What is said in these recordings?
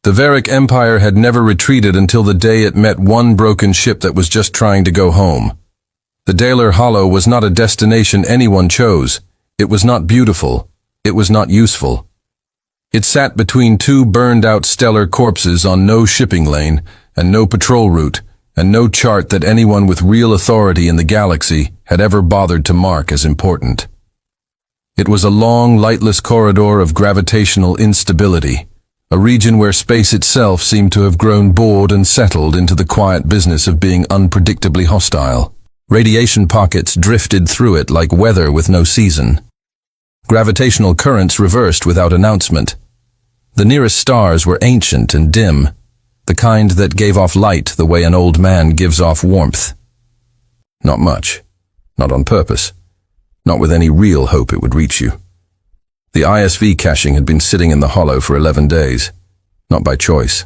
The Varick Empire had never retreated until the day it met one broken ship that was just trying to go home. The Daler Hollow was not a destination anyone chose. It was not beautiful. It was not useful. It sat between two burned-out stellar corpses on no shipping lane, and no patrol route, and no chart that anyone with real authority in the galaxy had ever bothered to mark as important. It was a long, lightless corridor of gravitational instability, a region where space itself seemed to have grown bored and settled into the quiet business of being unpredictably hostile. Radiation pockets drifted through it like weather with no season. Gravitational currents reversed without announcement. The nearest stars were ancient and dim, the kind that gave off light the way an old man gives off warmth. Not much. Not on purpose. Not with any real hope it would reach you. The ISV caching had been sitting in the hollow for 11 days. Not by choice.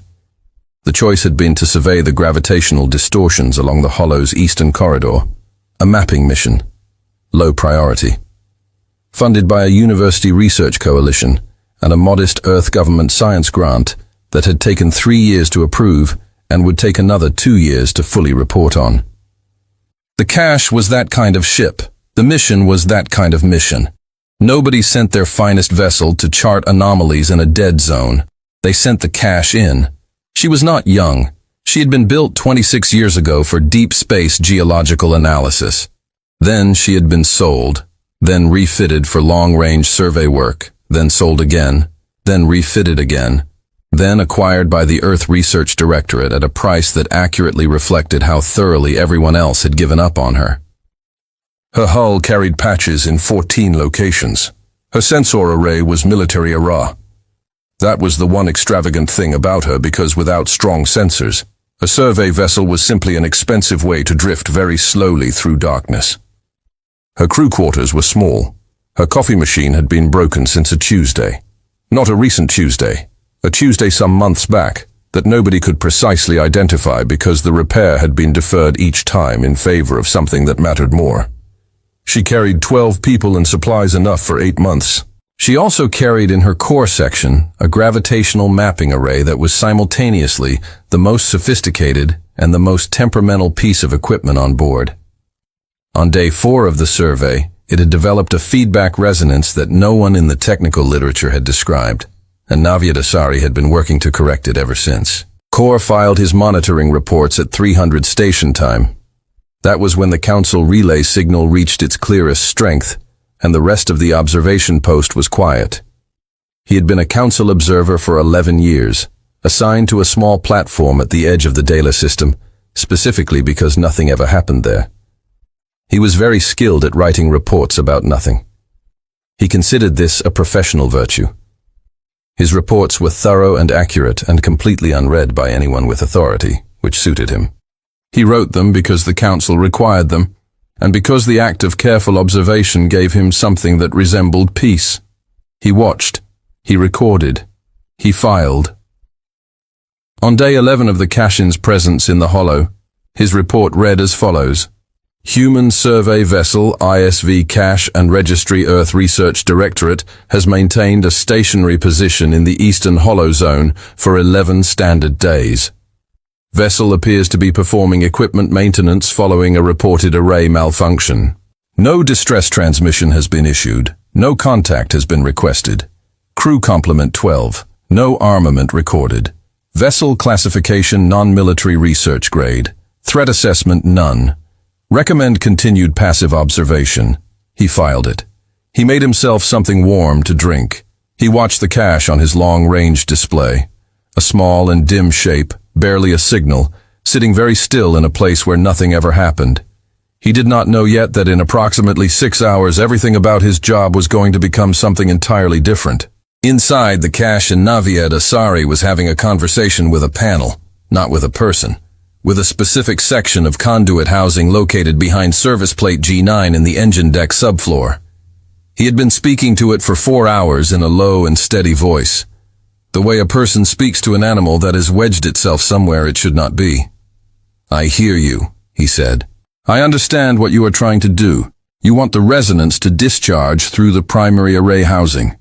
The choice had been to survey the gravitational distortions along the hollow's eastern corridor. A mapping mission. Low priority. Funded by a university research coalition and a modest Earth government science grant that had taken 3 years to approve and would take another 2 years to fully report on. The cache was that kind of ship. The mission was that kind of mission. Nobody sent their finest vessel to chart anomalies in a dead zone. They sent the cache in. She was not young. She had been built 26 years ago for deep space geological analysis. Then she had been sold, then refitted for long-range survey work, then sold again, then refitted again, then acquired by the Earth Research Directorate at a price that accurately reflected how thoroughly everyone else had given up on her. Her hull carried patches in 14 locations. Her sensor array was military era. That was the one extravagant thing about her, because without strong sensors, a survey vessel was simply an expensive way to drift very slowly through darkness. Her crew quarters were small. Her coffee machine had been broken since a Tuesday. Not a recent Tuesday, a Tuesday some months back, that nobody could precisely identify because the repair had been deferred each time in favor of something that mattered more. She carried 12 people and supplies enough for 8 months. She also carried in her core section a gravitational mapping array that was simultaneously the most sophisticated and the most temperamental piece of equipment on board. On day 4 of the survey, it had developed a feedback resonance that no one in the technical literature had described, and Naviad Asari had been working to correct it ever since. Core filed his monitoring reports at 300 station time. That was when the Council relay signal reached its clearest strength, and the rest of the observation post was quiet. He had been a Council observer for 11 years, assigned to a small platform at the edge of the Daler system, specifically because nothing ever happened there. He was very skilled at writing reports about nothing. He considered this a professional virtue. His reports were thorough and accurate and completely unread by anyone with authority, which suited him. He wrote them because the Council required them, and because the act of careful observation gave him something that resembled peace. He watched. He recorded. He filed. On day 11 of the Cashin's presence in the hollow, his report read as follows: Human Survey Vessel ISV Cache and Registry Earth Research Directorate has maintained a stationary position in the Eastern Hollow Zone for 11 standard days. Vessel appears to be performing equipment maintenance following a reported array malfunction. No distress transmission has been issued. No contact has been requested. Crew complement 12. No armament recorded. Vessel classification non-military research grade. Threat assessment none. Recommend continued passive observation. He filed it. He made himself something warm to drink. He watched the cache on his long-range display. A small and dim shape, barely a signal, sitting very still in a place where nothing ever happened. He did not know yet that in approximately 6 hours everything about his job was going to become something entirely different. Inside the cache, Naviad Asari was having a conversation with a panel, not with a person, with a specific section of conduit housing located behind service plate G9 in the engine deck subfloor. He had been speaking to it for 4 hours in a low and steady voice, the way a person speaks to an animal that has wedged itself somewhere it should not be. "I hear you," he said. "I understand what you are trying to do. You want the resonance to discharge through the primary array housing.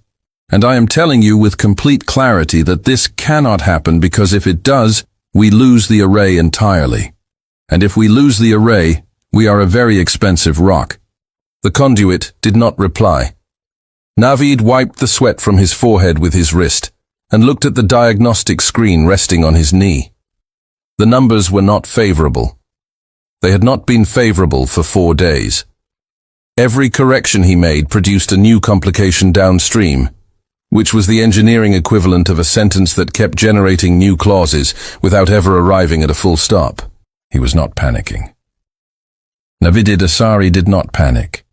And I am telling you with complete clarity that this cannot happen, because if it does, we lose the array entirely. And if we lose the array, we are a very expensive rock." The conduit did not reply. Navid wiped the sweat from his forehead with his wrist and looked at the diagnostic screen resting on his knee. The numbers were not favorable. They had not been favorable for 4 days. Every correction he made produced a new complication downstream, which was the engineering equivalent of a sentence that kept generating new clauses without ever arriving at a full stop. He was not panicking. Navid Asari did not panic.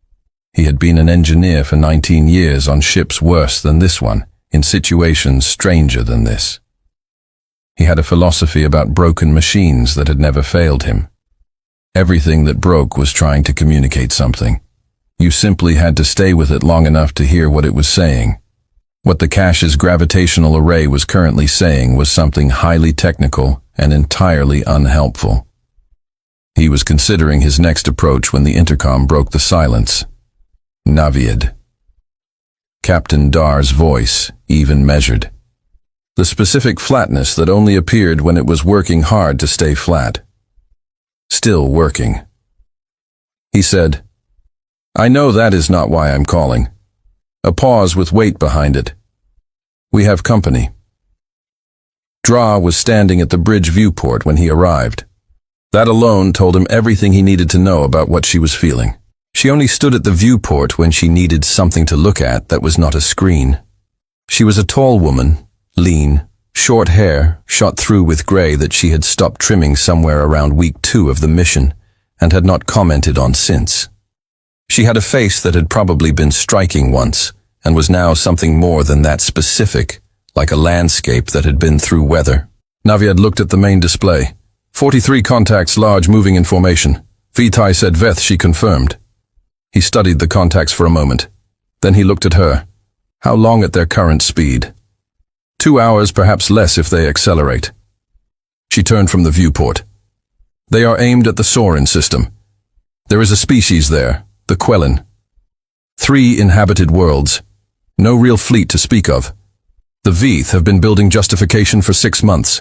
He had been an engineer for 19 years on ships worse than this one, in situations stranger than this. He had a philosophy about broken machines that had never failed him. Everything that broke was trying to communicate something. You simply had to stay with it long enough to hear what it was saying. What the cache's gravitational array was currently saying was something highly technical and entirely unhelpful. He was considering his next approach when the intercom broke the silence. Navid. Captain Dar's voice, even measured. The specific flatness that only appeared when it was working hard to stay flat. Still working. He said, "I know that is not why I'm calling." A pause with weight behind it. "We have company." Dra was standing at the bridge viewport when he arrived. That alone told him everything he needed to know about what she was feeling. She only stood at the viewport when she needed something to look at that was not a screen. She was a tall woman, lean, short hair shot through with gray that she had stopped trimming somewhere around week 2 of the mission and had not commented on since. She had a face that had probably been striking once and was now something more than that specific, like a landscape that had been through weather. Navid looked at the main display. 43 contacts, large, moving in formation. Vitai said Veth, she confirmed. He studied the contacts for a moment. Then he looked at her. How long at their current speed? 2 hours, perhaps less if they accelerate. She turned from the viewport. They are aimed at the Sorin system. There is a species there, the Quellen. 3 inhabited worlds. No real fleet to speak of. The Veeth have been building justification for 6 months.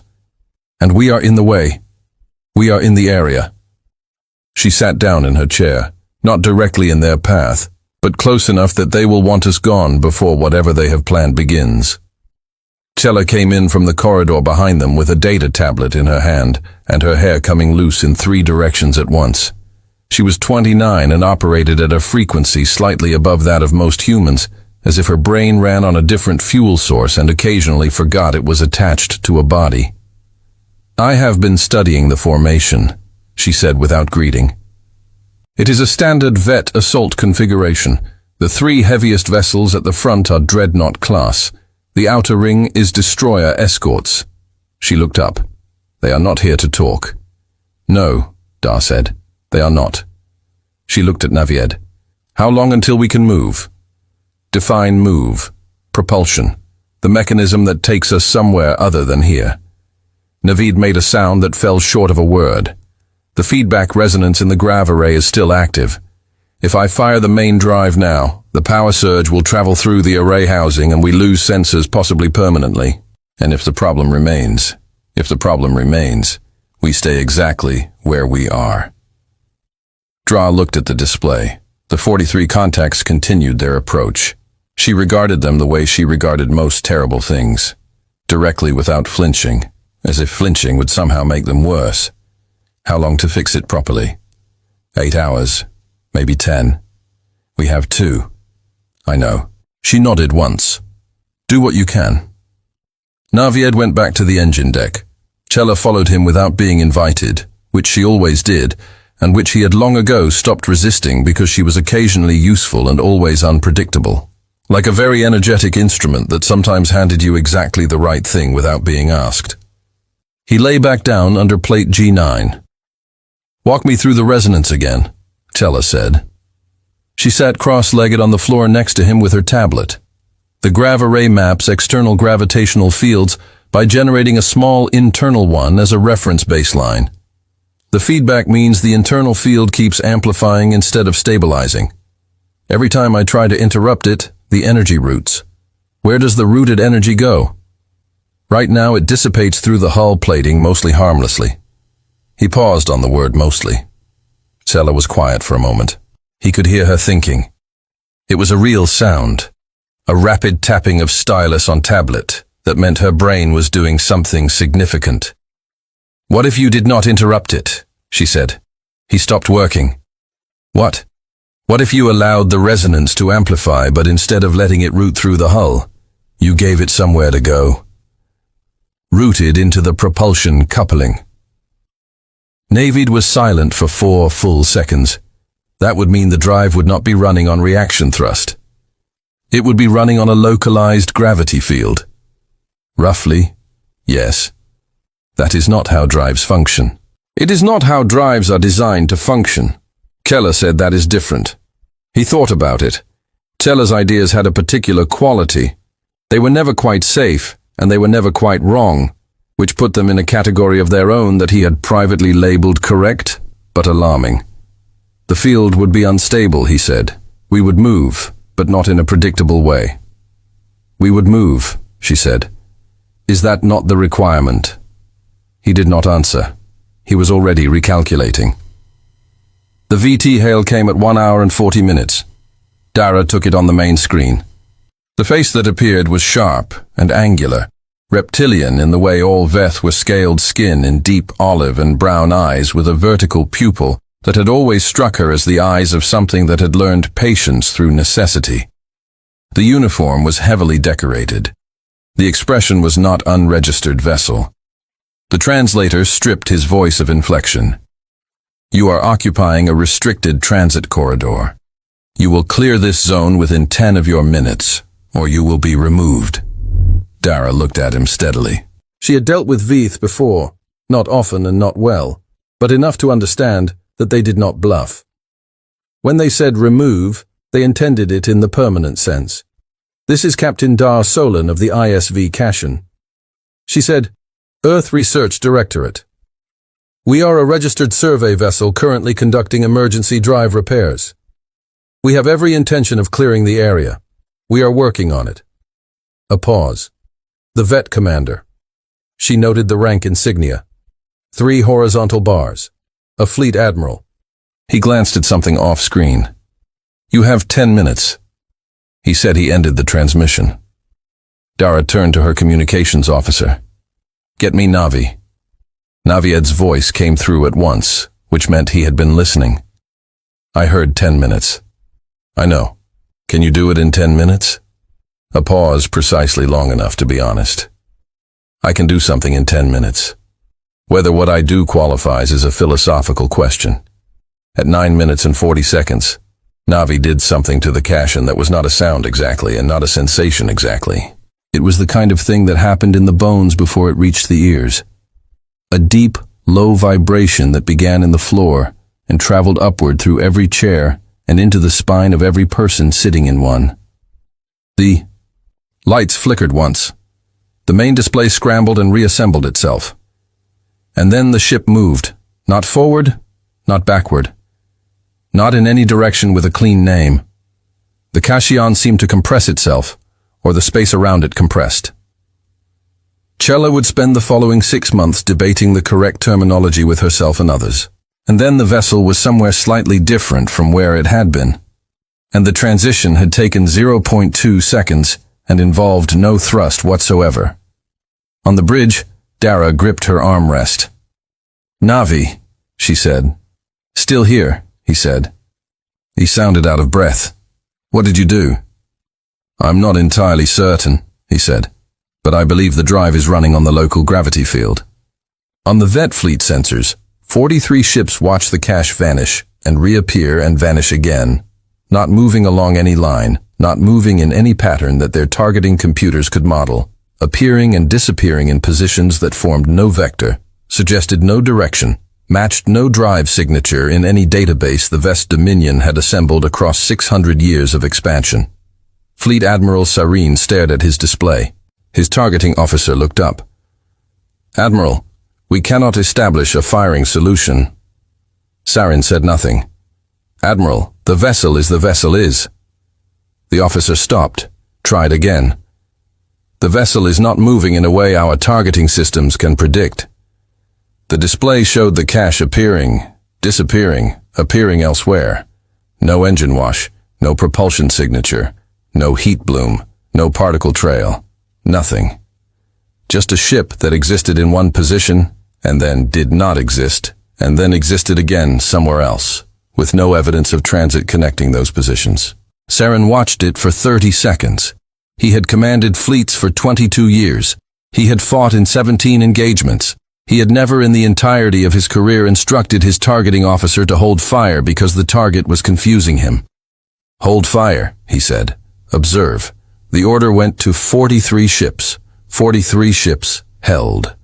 And we are in the way. We are in the area. She sat down in her chair, not directly in their path, but close enough that they will want us gone before whatever they have planned begins. Chella came in from the corridor behind them with a data tablet in her hand and her hair coming loose in 3 directions at once. She was 29 and operated at a frequency slightly above that of most humans, as if her brain ran on a different fuel source and occasionally forgot it was attached to a body. "I have been studying the formation," she said without greeting. "It is a standard Vet assault configuration. The 3 heaviest vessels at the front are Dreadnought class. The outer ring is destroyer escorts." She looked up. "They are not here to talk." "No," Dar said. "They are not." She looked at Navid. "How long until we can move?" "Define move. Propulsion. The mechanism that takes us somewhere other than here." Navid made a sound that fell short of a word. "The feedback resonance in the grav array is still active. If I fire the main drive now, the power surge will travel through the array housing and we lose sensors possibly permanently. And if the problem remains, we stay exactly where we are." Dra looked at the display. The 43 contacts continued their approach. She regarded them the way she regarded most terrible things, directly without flinching, as if flinching would somehow make them worse. How long to fix it properly? 8 hours, maybe 10. We have 2. I know. She nodded once. "Do what you can." Navid went back to the engine deck. Chella followed him without being invited, which she always did, and which he had long ago stopped resisting because she was occasionally useful and always unpredictable. Like a very energetic instrument that sometimes handed you exactly the right thing without being asked. He lay back down under plate G9. "Walk me through the resonance again," Chella said. She sat cross-legged on the floor next to him with her tablet. The grav array maps external gravitational fields by generating a small internal one as a reference baseline. The feedback means the internal field keeps amplifying instead of stabilizing. Every time I try to interrupt it, the energy routes. Where does the rooted energy go? Right now it dissipates through the hull plating mostly harmlessly. He paused on the word mostly. Cella was quiet for a moment. He could hear her thinking. It was a real sound, a rapid tapping of stylus on tablet that meant her brain was doing something significant. What if you did not interrupt it? She said. He stopped working. What? What if you allowed the resonance to amplify, but instead of letting it root through the hull, you gave it somewhere to go? Rooted into the propulsion coupling. Navid was silent for 4 full seconds. That would mean the drive would not be running on reaction thrust. It would be running on a localized gravity field. Roughly, yes. That is not how drives function. It is not how drives are designed to function. Keller said that is different. He thought about it. Teller's ideas had a particular quality. They were never quite safe, and they were never quite wrong, which put them in a category of their own that he had privately labeled correct, but alarming. The field would be unstable, he said. We would move, but not in a predictable way. We would move, she said. Is that not the requirement? He did not answer. He was already recalculating. The VT hail came at 1 hour and 40 minutes. Dara took it on the main screen. The face that appeared was sharp and angular, reptilian in the way all Veth were scaled skin in deep olive and brown eyes with a vertical pupil that had always struck her as the eyes of something that had learned patience through necessity. The uniform was heavily decorated. The expression was not unregistered vessel. The translator stripped his voice of inflection. You are occupying a restricted transit corridor. You will clear this zone within 10 of your minutes, or you will be removed. Dara looked at him steadily. She had dealt with Veeth before, not often and not well, but enough to understand that they did not bluff. When they said remove, they intended it in the permanent sense. This is Captain Dar Solon of the ISV Cashin. She said, Earth Research Directorate. We are a registered survey vessel currently conducting emergency drive repairs. We have every intention of clearing the area. We are working on it. A pause. The Vet Commander. She noted the rank insignia. 3 horizontal bars. A Fleet Admiral. He glanced at something off-screen. You have 10 minutes. He said he ended the transmission. Dara turned to her communications officer. Get me Navi. Navied's voice came through at once, which meant he had been listening. I heard 10 minutes. I know. Can you do it in 10 minutes? A pause precisely long enough to be honest. I can do something in 10 minutes. Whether what I do qualifies is a philosophical question. At 9 minutes and 40 seconds, Navi did something to the Cashin that was not a sound exactly and not a sensation exactly. It was the kind of thing that happened in the bones before it reached the ears. A deep, low vibration that began in the floor and traveled upward through every chair and into the spine of every person sitting in one. The lights flickered once. The main display scrambled and reassembled itself. And then the ship moved, not forward, not backward. Not in any direction with a clean name. The Kashion seemed to compress itself, or the space around it compressed. Chella would spend the following 6 months debating the correct terminology with herself and others. And then the vessel was somewhere slightly different from where it had been. And the transition had taken 0.2 seconds and involved no thrust whatsoever. On the bridge, Dara gripped her armrest. Navi, she said. Still here, he said. He sounded out of breath. What did you do? I'm not entirely certain, he said, but I believe the drive is running on the local gravity field. On the Vet fleet sensors, 43 ships watch the cache vanish and reappear and vanish again, not moving along any line, not moving in any pattern that their targeting computers could model, appearing and disappearing in positions that formed no vector, suggested no direction, matched no drive signature in any database the Vest Dominion had assembled across 600 years of expansion. Fleet Admiral Sareen stared at his display. His targeting officer looked up. Admiral, we cannot establish a firing solution. Sareen said nothing. Admiral, the vessel is the vessel is. The officer stopped, tried again. The vessel is not moving in a way our targeting systems can predict. The display showed the cache appearing, disappearing, appearing elsewhere. No engine wash, no propulsion signature, no heat bloom, no particle trail, nothing. Just a ship that existed in one position, and then did not exist, and then existed again somewhere else, with no evidence of transit connecting those positions. Saren watched it for 30 seconds. He had commanded fleets for 22 years. He had fought in 17 engagements. He had never in the entirety of his career instructed his targeting officer to hold fire because the target was confusing him. "Hold fire," he said. "Observe." The order went to 43 ships. 43 ships held.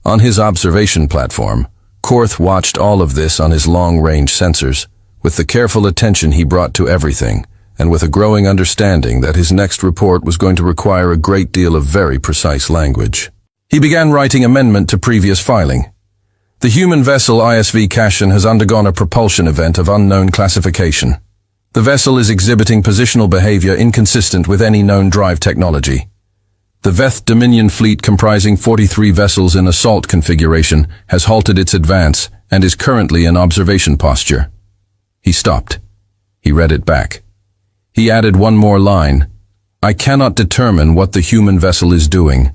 On his observation platform, Korth watched all of this on his long-range sensors, with the careful attention he brought to everything, and with a growing understanding that his next report was going to require a great deal of very precise language. He began writing amendment to previous filing. The human vessel ISV Cashin has undergone a propulsion event of unknown classification. The vessel is exhibiting positional behavior inconsistent with any known drive technology. The Veth Dominion fleet, comprising 43 vessels in assault configuration, has halted its advance and is currently in observation posture. He stopped. He read it back. He added one more line. "I cannot determine what the human vessel is doing.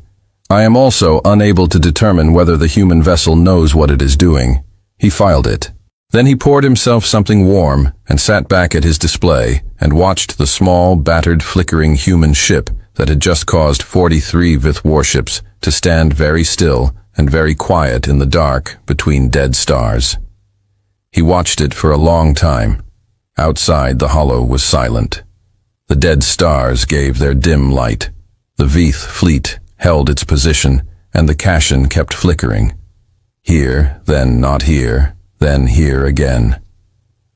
I am also unable to determine whether the human vessel knows what it is doing." He filed it. Then he poured himself something warm and sat back at his display and watched the small, battered, flickering human ship that had just caused 43 Vith warships to stand very still and very quiet in the dark between dead stars. He watched it for a long time. Outside, the hollow was silent. The dead stars gave their dim light. The Vith fleet held its position, and the Cashin kept flickering. Here, then not here, then here again.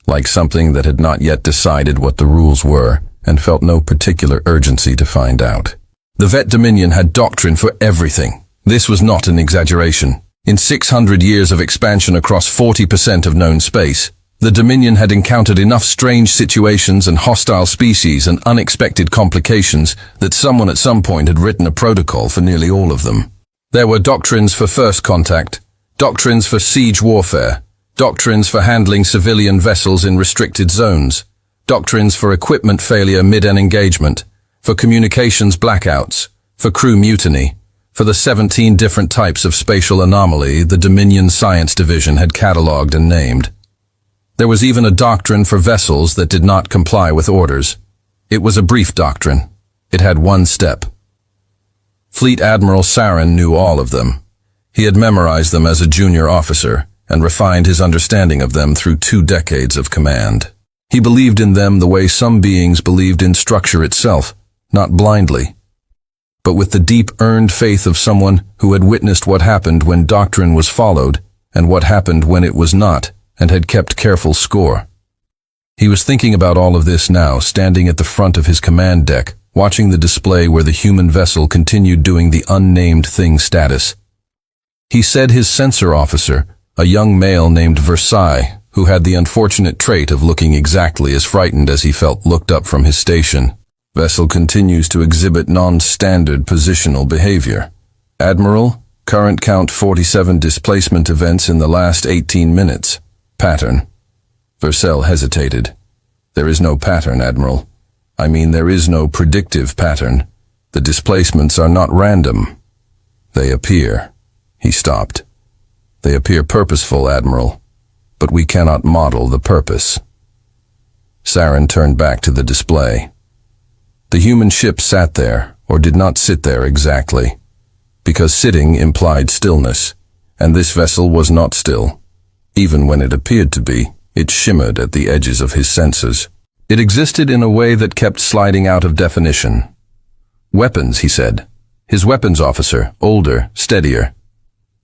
Like something that had not yet decided what the rules were, and felt no particular urgency to find out. The Vet Dominion had doctrine for everything. This was not an exaggeration. In 600 years of expansion across 40% of known space, the Dominion had encountered enough strange situations and hostile species and unexpected complications that someone at some point had written a protocol for nearly all of them. There were doctrines for first contact, doctrines for siege warfare, doctrines for handling civilian vessels in restricted zones, doctrines for equipment failure mid-en engagement, for communications blackouts, for crew mutiny, for the 17 different types of spatial anomaly the Dominion Science Division had catalogued and named. There was even a doctrine for vessels that did not comply with orders. It was a brief doctrine. It had one step. Fleet Admiral Saren knew all of them. He had memorized them as a junior officer and refined his understanding of them through 2 decades of command. He believed in them the way some beings believed in structure itself, not blindly, but with the deep earned faith of someone who had witnessed what happened when doctrine was followed and what happened when it was not, and had kept careful score. He was thinking about all of this now, standing at the front of his command deck, watching the display where the human vessel continued doing the unnamed thing status. He said his sensor officer, a young male named Versailles, who had the unfortunate trait of looking exactly as frightened as he felt, looked up from his station. "Vessel continues to exhibit non-standard positional behavior. Admiral, current count 47 displacement events in the last 18 minutes. Pattern." Versailles hesitated. "There is no pattern, Admiral. I mean, there is no predictive pattern. The displacements are not random. They appear." He stopped. "They appear purposeful, Admiral, but we cannot model the purpose." Saren turned back to the display. The human ship sat there, or did not sit there exactly, because sitting implied stillness, and this vessel was not still. Even when it appeared to be, it shimmered at the edges of his senses. It existed in a way that kept sliding out of definition. "Weapons," he said. His weapons officer, older, steadier.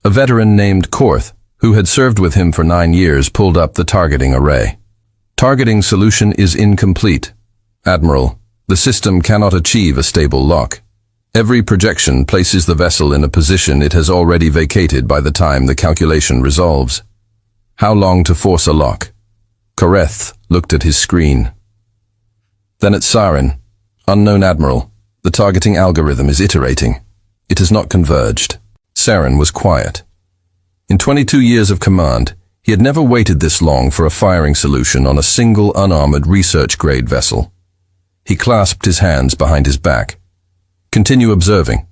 A veteran named Korth, who had served with him for 9 years, pulled up the targeting array. "Targeting solution is incomplete. Admiral, the system cannot achieve a stable lock. Every projection places the vessel in a position it has already vacated by the time the calculation resolves. How long to force a lock?" Koreth looked at his screen. Then at Saren. "Unknown Admiral, The targeting algorithm is iterating. It has not converged. Saren was quiet. In 22 years of command, he had never waited this long for a firing solution on a single unarmored research-grade vessel. He clasped his hands behind his back. Continue observing.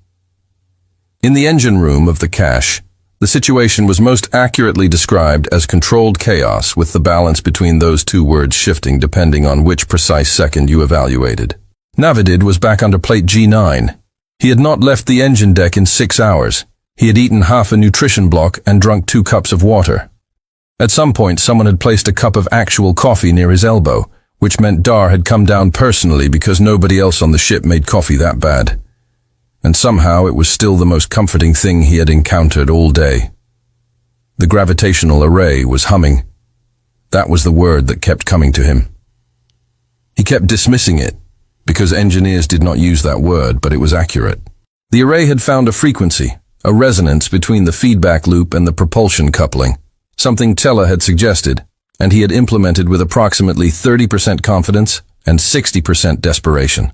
In the engine room of the cache, the situation was most accurately described as controlled chaos, with the balance between those two words shifting depending on which precise second you evaluated. Navidid was back under plate G9. He had not left the engine deck in 6 hours. He had eaten half a nutrition block and drunk 2 cups of water. At some point, someone had placed a cup of actual coffee near his elbow, which meant Dar had come down personally because nobody else on the ship made coffee that bad. And somehow it was still the most comforting thing he had encountered all day. The gravitational array was humming. That was the word that kept coming to him. He kept dismissing it, because engineers did not use that word, but it was accurate. The array had found a frequency, a resonance between the feedback loop and the propulsion coupling, something Tella had suggested, and he had implemented with approximately 30% confidence and 60% desperation.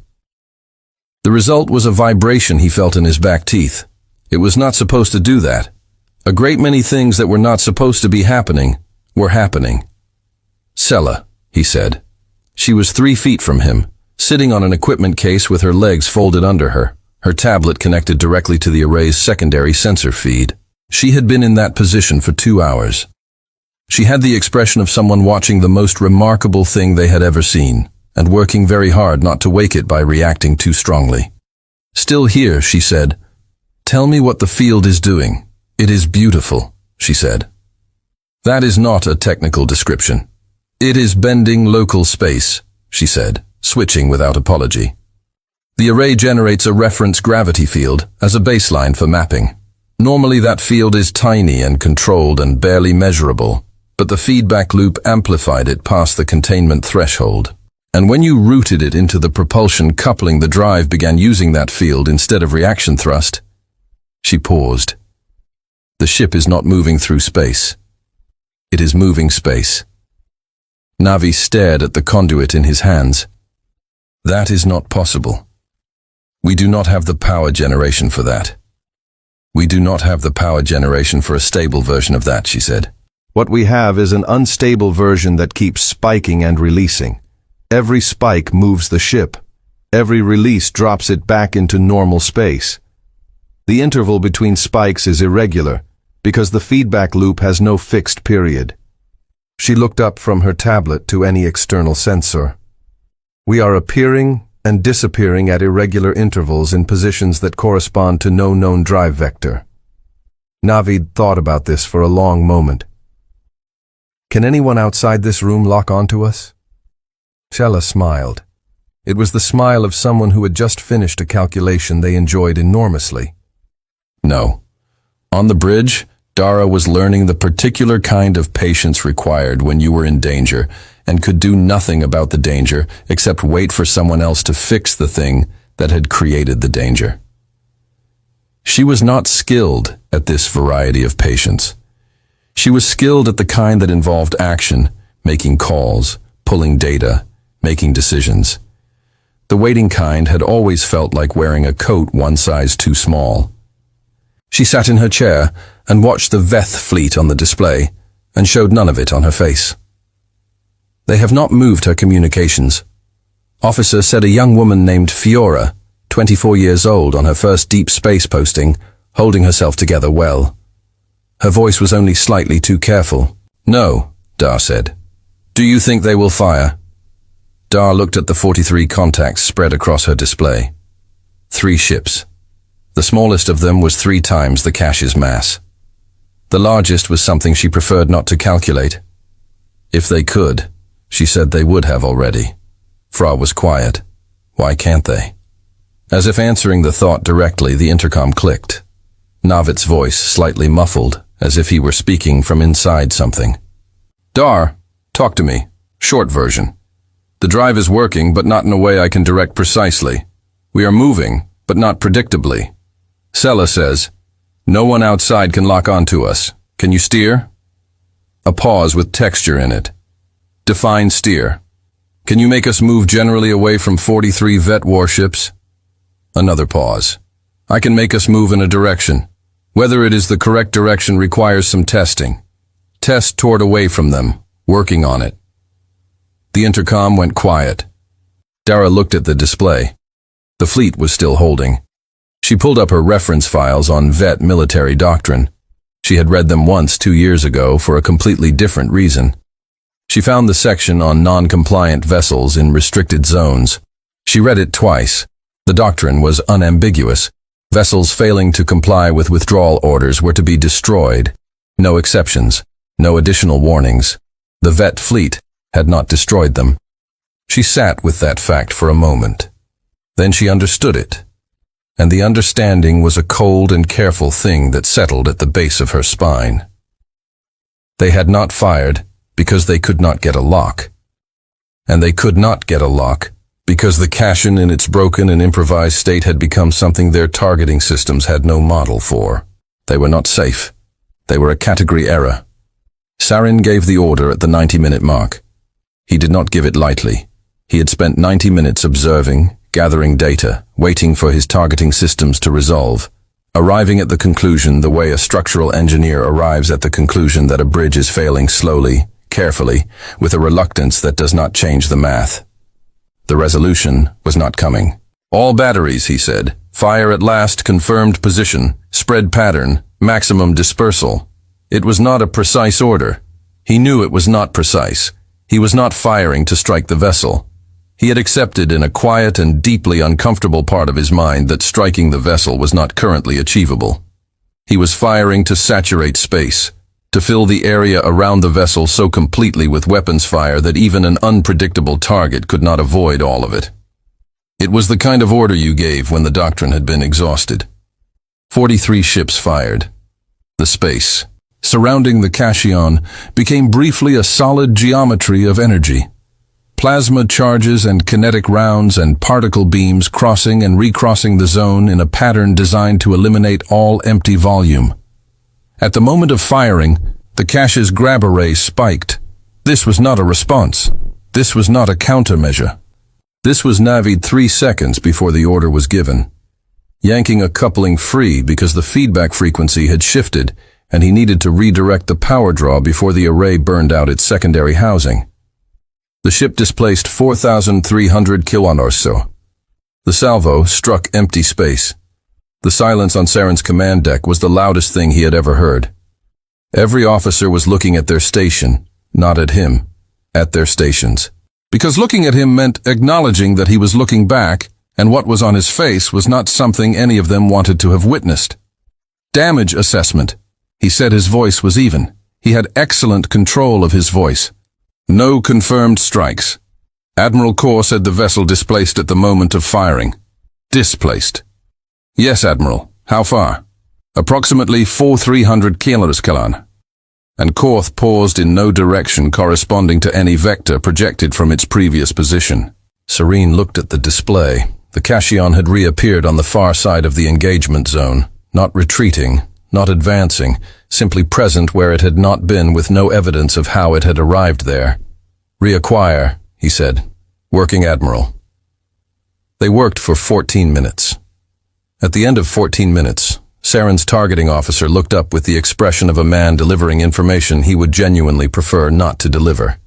The result was a vibration he felt in his back teeth. It was not supposed to do that. A great many things that were not supposed to be happening were happening. Sella, he said. She was 3 feet from him, sitting on an equipment case with her legs folded under her, her tablet connected directly to the array's secondary sensor feed. She had been in that position for 2 hours. She had the expression of someone watching the most remarkable thing they had ever seen, and working very hard not to wake it by reacting too strongly. Still here, she said. Tell me what the field is doing. It is beautiful, she said. That is not a technical description. It is bending local space, she said, switching without apology. The array generates a reference gravity field as a baseline for mapping. Normally that field is tiny and controlled and barely measurable, but the feedback loop amplified it past the containment threshold. And when you routed it into the propulsion coupling, the drive began using that field instead of reaction thrust. She paused. The ship is not moving through space. It is moving space. Navi stared at the conduit in his hands. That is not possible. We do not have the power generation for that. We do not have the power generation for a stable version of that, she said. What we have is an unstable version that keeps spiking and releasing. Every spike moves the ship. Every release drops it back into normal space. The interval between spikes is irregular because the feedback loop has no fixed period. She looked up from her tablet to any external sensor. We are appearing and disappearing at irregular intervals in positions that correspond to no known drive vector. Navid thought about this for a long moment. Can anyone outside this room lock onto us? Shella smiled. It was the smile of someone who had just finished a calculation they enjoyed enormously. No. On the bridge, Dara was learning the particular kind of patience required when you were in danger and could do nothing about the danger except wait for someone else to fix the thing that had created the danger. She was not skilled at this variety of patience. She was skilled at the kind that involved action, making calls, pulling data, making decisions. The waiting kind had always felt like wearing a coat one size too small. She sat in her chair and watched the Veth fleet on the display and showed none of it on her face. They have not moved her communications. Officer said a young woman named Fiora, 24 years old, on her first deep space posting, holding herself together well. Her voice was only slightly too careful. No, Dar said. Do you think they will fire? Dar looked at the 43 contacts spread across her display. 3 ships. The smallest of them was 3 times the cache's mass. The largest was something she preferred not to calculate. If they could, she said they would have already. Fra was quiet. Why can't they? As if answering the thought directly, the intercom clicked. Navit's voice slightly muffled, as if he were speaking from inside something. Dar, talk to me. Short version. The drive is working, but not in a way I can direct precisely. We are moving, but not predictably. Sella says, no one outside can lock onto us. Can you steer? A pause with texture in it. Define steer. Can you make us move generally away from 43 vet warships? Another pause. I can make us move in a direction. Whether it is the correct direction requires some testing. Test toward away from them, working on it. The intercom went quiet. Dara looked at the display. The fleet was still holding. She pulled up her reference files on vet military doctrine. She had read them once 2 years ago for a completely different reason. She found the section on non-compliant vessels in restricted zones. She read it twice. The doctrine was unambiguous. Vessels failing to comply with withdrawal orders were to be destroyed. No exceptions, no additional warnings. The vet fleet had not destroyed them. She sat with that fact for a moment. Then she understood it. And the understanding was a cold and careful thing that settled at the base of her spine. They had not fired because they could not get a lock. And they could not get a lock because the caisson in its broken and improvised state had become something their targeting systems had no model for. They were not safe. They were a category error. Sarin gave the order at the 90-minute mark. He did not give it lightly. He had spent 90 minutes observing, gathering data, waiting for his targeting systems to resolve, arriving at the conclusion the way a structural engineer arrives at the conclusion that a bridge is failing slowly, carefully, with a reluctance that does not change the math. The resolution was not coming. All batteries, he said. Fire at last, confirmed position, spread pattern, maximum dispersal. It was not a precise order. He knew it was not precise. He was not firing to strike the vessel. He had accepted in a quiet and deeply uncomfortable part of his mind that striking the vessel was not currently achievable. He was firing to saturate space, to fill the area around the vessel so completely with weapons fire that even an unpredictable target could not avoid all of it. It was the kind of order you gave when the doctrine had been exhausted. 43 ships fired. The space surrounding the caisson became briefly a solid geometry of energy. Plasma charges and kinetic rounds and particle beams crossing and recrossing the zone in a pattern designed to eliminate all empty volume. At the moment of firing, the cache's grab array spiked. This was not a response. This was not a countermeasure. This was navied 3 seconds before the order was given, yanking a coupling free because the feedback frequency had shifted and he needed to redirect the power draw before the array burned out its secondary housing. The ship displaced 4,300 kilon or so. The salvo struck empty space. The silence on Sarin's command deck was the loudest thing he had ever heard. Every officer was looking at their station, not at him, at their stations. Because looking at him meant acknowledging that he was looking back, and what was on his face was not something any of them wanted to have witnessed. Damage assessment. He said his voice was even. He had excellent control of his voice. No confirmed strikes. Admiral Kaur said the vessel displaced at the moment of firing. Displaced. Yes, Admiral. How far? Approximately 4,300 kilometers. And Kaur paused in no direction corresponding to any vector projected from its previous position. Serene looked at the display. The caisson had reappeared on the far side of the engagement zone, not retreating, not advancing, simply present where it had not been with no evidence of how it had arrived there. Reacquire, he said. Working Admiral. They worked for 14 minutes. At the end of 14 minutes, Sarin's targeting officer looked up with the expression of a man delivering information he would genuinely prefer not to deliver.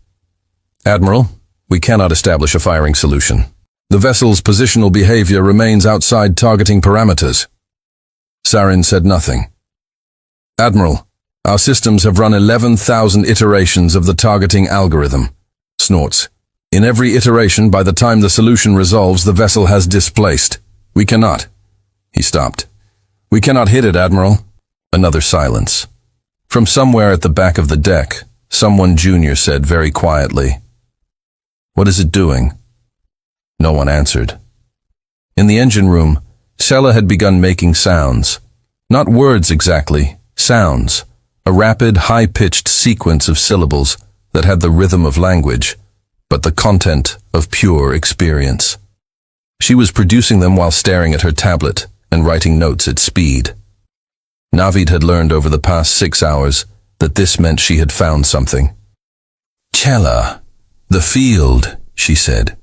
Admiral, we cannot establish a firing solution. The vessel's positional behavior remains outside targeting parameters. Sarin said nothing. Admiral, our systems have run 11,000 iterations of the targeting algorithm. Snorts. In every iteration, by the time the solution resolves, the vessel has displaced. We cannot. He stopped. We cannot hit it, Admiral. Another silence. From somewhere at the back of the deck, someone junior said very quietly, "What is it doing?" No one answered. In the engine room, Sella had begun making sounds. Not words exactly, sounds. A rapid, high-pitched sequence of syllables that had the rhythm of language, but the content of pure experience. She was producing them while staring at her tablet and writing notes at speed. Navid had learned over the past 6 hours that this meant she had found something. "Chela, the field," she said.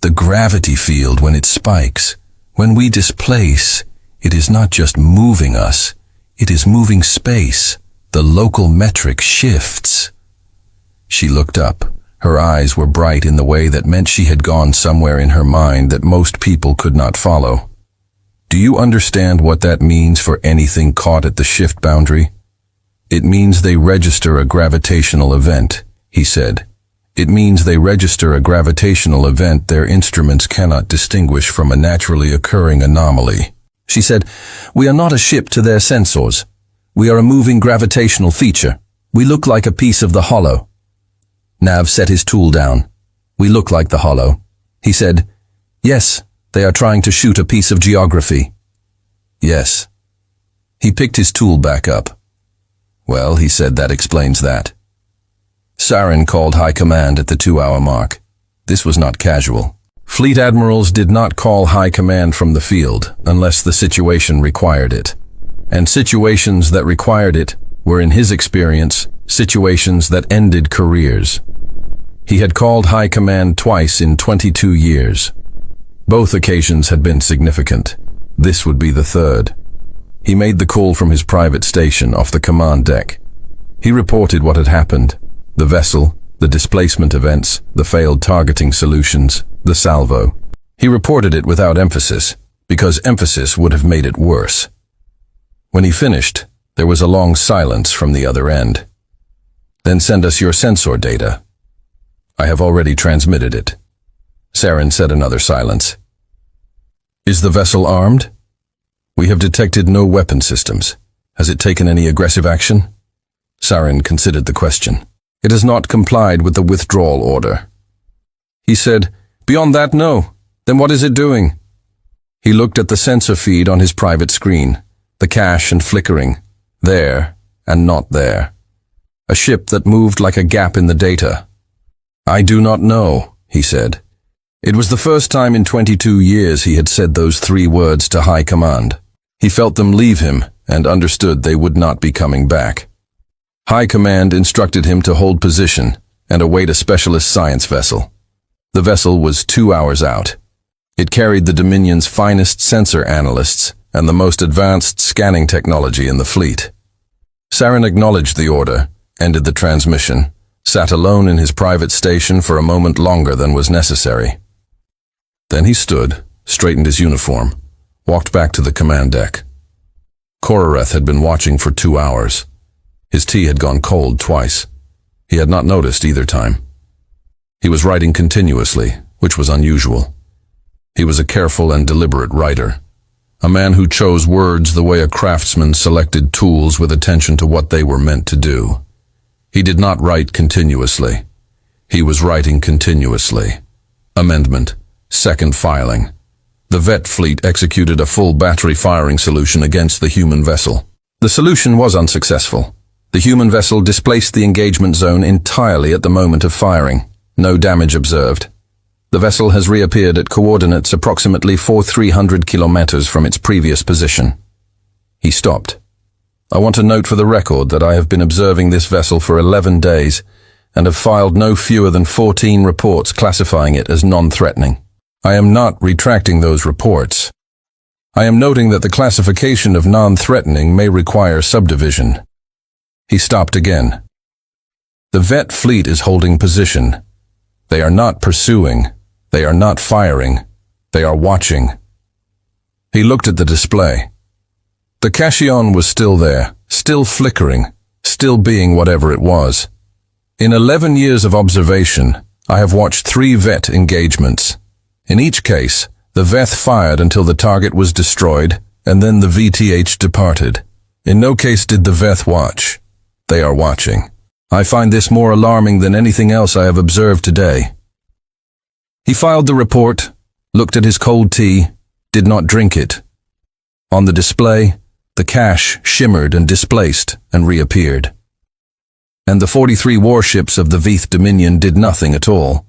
"The gravity field when it spikes. When we displace, it is not just moving us, it is moving space. The local metric shifts. She looked up. Her eyes were bright in the way that meant she had gone somewhere in her mind that most people could not follow. Do you understand what that means for anything caught at the shift boundary? It means they register a gravitational event, he said. It means they register a gravitational event their instruments cannot distinguish from a naturally occurring anomaly. She said, "We are not a ship to their sensors. We are a moving gravitational feature. We look like a piece of the hollow." Nav set his tool down. "We look like the hollow." He said, "Yes, they are trying to shoot a piece of geography." "Yes." He picked his tool back up. "Well," he said, "that explains that." Saren called High Command at the 2-hour mark. This was not casual. Fleet admirals did not call High Command from the field unless the situation required it. And situations that required it were, in his experience, situations that ended careers. He had called High Command twice in 22 years. Both occasions had been significant. This would be the third. He made the call from his private station off the command deck. He reported what had happened: the vessel, the displacement events, the failed targeting solutions, the salvo. He reported it without emphasis, because emphasis would have made it worse. When he finished, there was a long silence from the other end. "Then send us your sensor data." "I have already transmitted it." Saren said. Another silence. "Is the vessel armed?" "We have detected no weapon systems. Has it taken any aggressive action?" Saren considered the question. "It has not complied with the withdrawal order." He said, "Beyond that, no. Then what is it doing?" He looked at the sensor feed on his private screen, the cache and flickering, there and not there. A ship that moved like a gap in the data. "I do not know," he said. It was the first time in 22 years he had said those 3 words to High Command. He felt them leave him and understood they would not be coming back. High Command instructed him to hold position and await a specialist science vessel. The vessel was 2 hours out. It carried the Dominion's finest sensor analysts and the most advanced scanning technology in the fleet. Saren acknowledged the order, ended the transmission, sat alone in his private station for a moment longer than was necessary. Then he stood, straightened his uniform, walked back to the command deck. Kororeth had been watching for 2 hours. His tea had gone cold twice. He had not noticed either time. He was writing continuously, which was unusual. He was a careful and deliberate writer, a man who chose words the way a craftsman selected tools with attention to what they were meant to do. He did not write continuously. He was writing continuously. Amendment. Second filing. The Vet fleet executed a full battery firing solution against the human vessel. The solution was unsuccessful. The human vessel displaced the engagement zone entirely at the moment of firing. No damage observed. The vessel has reappeared at coordinates approximately 4,300 kilometers from its previous position. He stopped. "I want to note for the record that I have been observing this vessel for 11 days and have filed no fewer than 14 reports classifying it as non-threatening. I am not retracting those reports. I am noting that the classification of non-threatening may require subdivision." He stopped again. "The Vet fleet is holding position. They are not pursuing. They are not firing. They are watching." He looked at the display. The Cashion was still there, still flickering, still being whatever it was. In 11 years of observation, I have watched 3 Vet engagements. In each case, the Veth fired until the target was destroyed, and then the VTH departed. In no case did the Veth watch. They are watching. I find this more alarming than anything else I have observed today. He filed the report, looked at his cold tea, did not drink it. On the display, the cache shimmered and displaced and reappeared. And the 43 warships of the Veeth Dominion did nothing at all,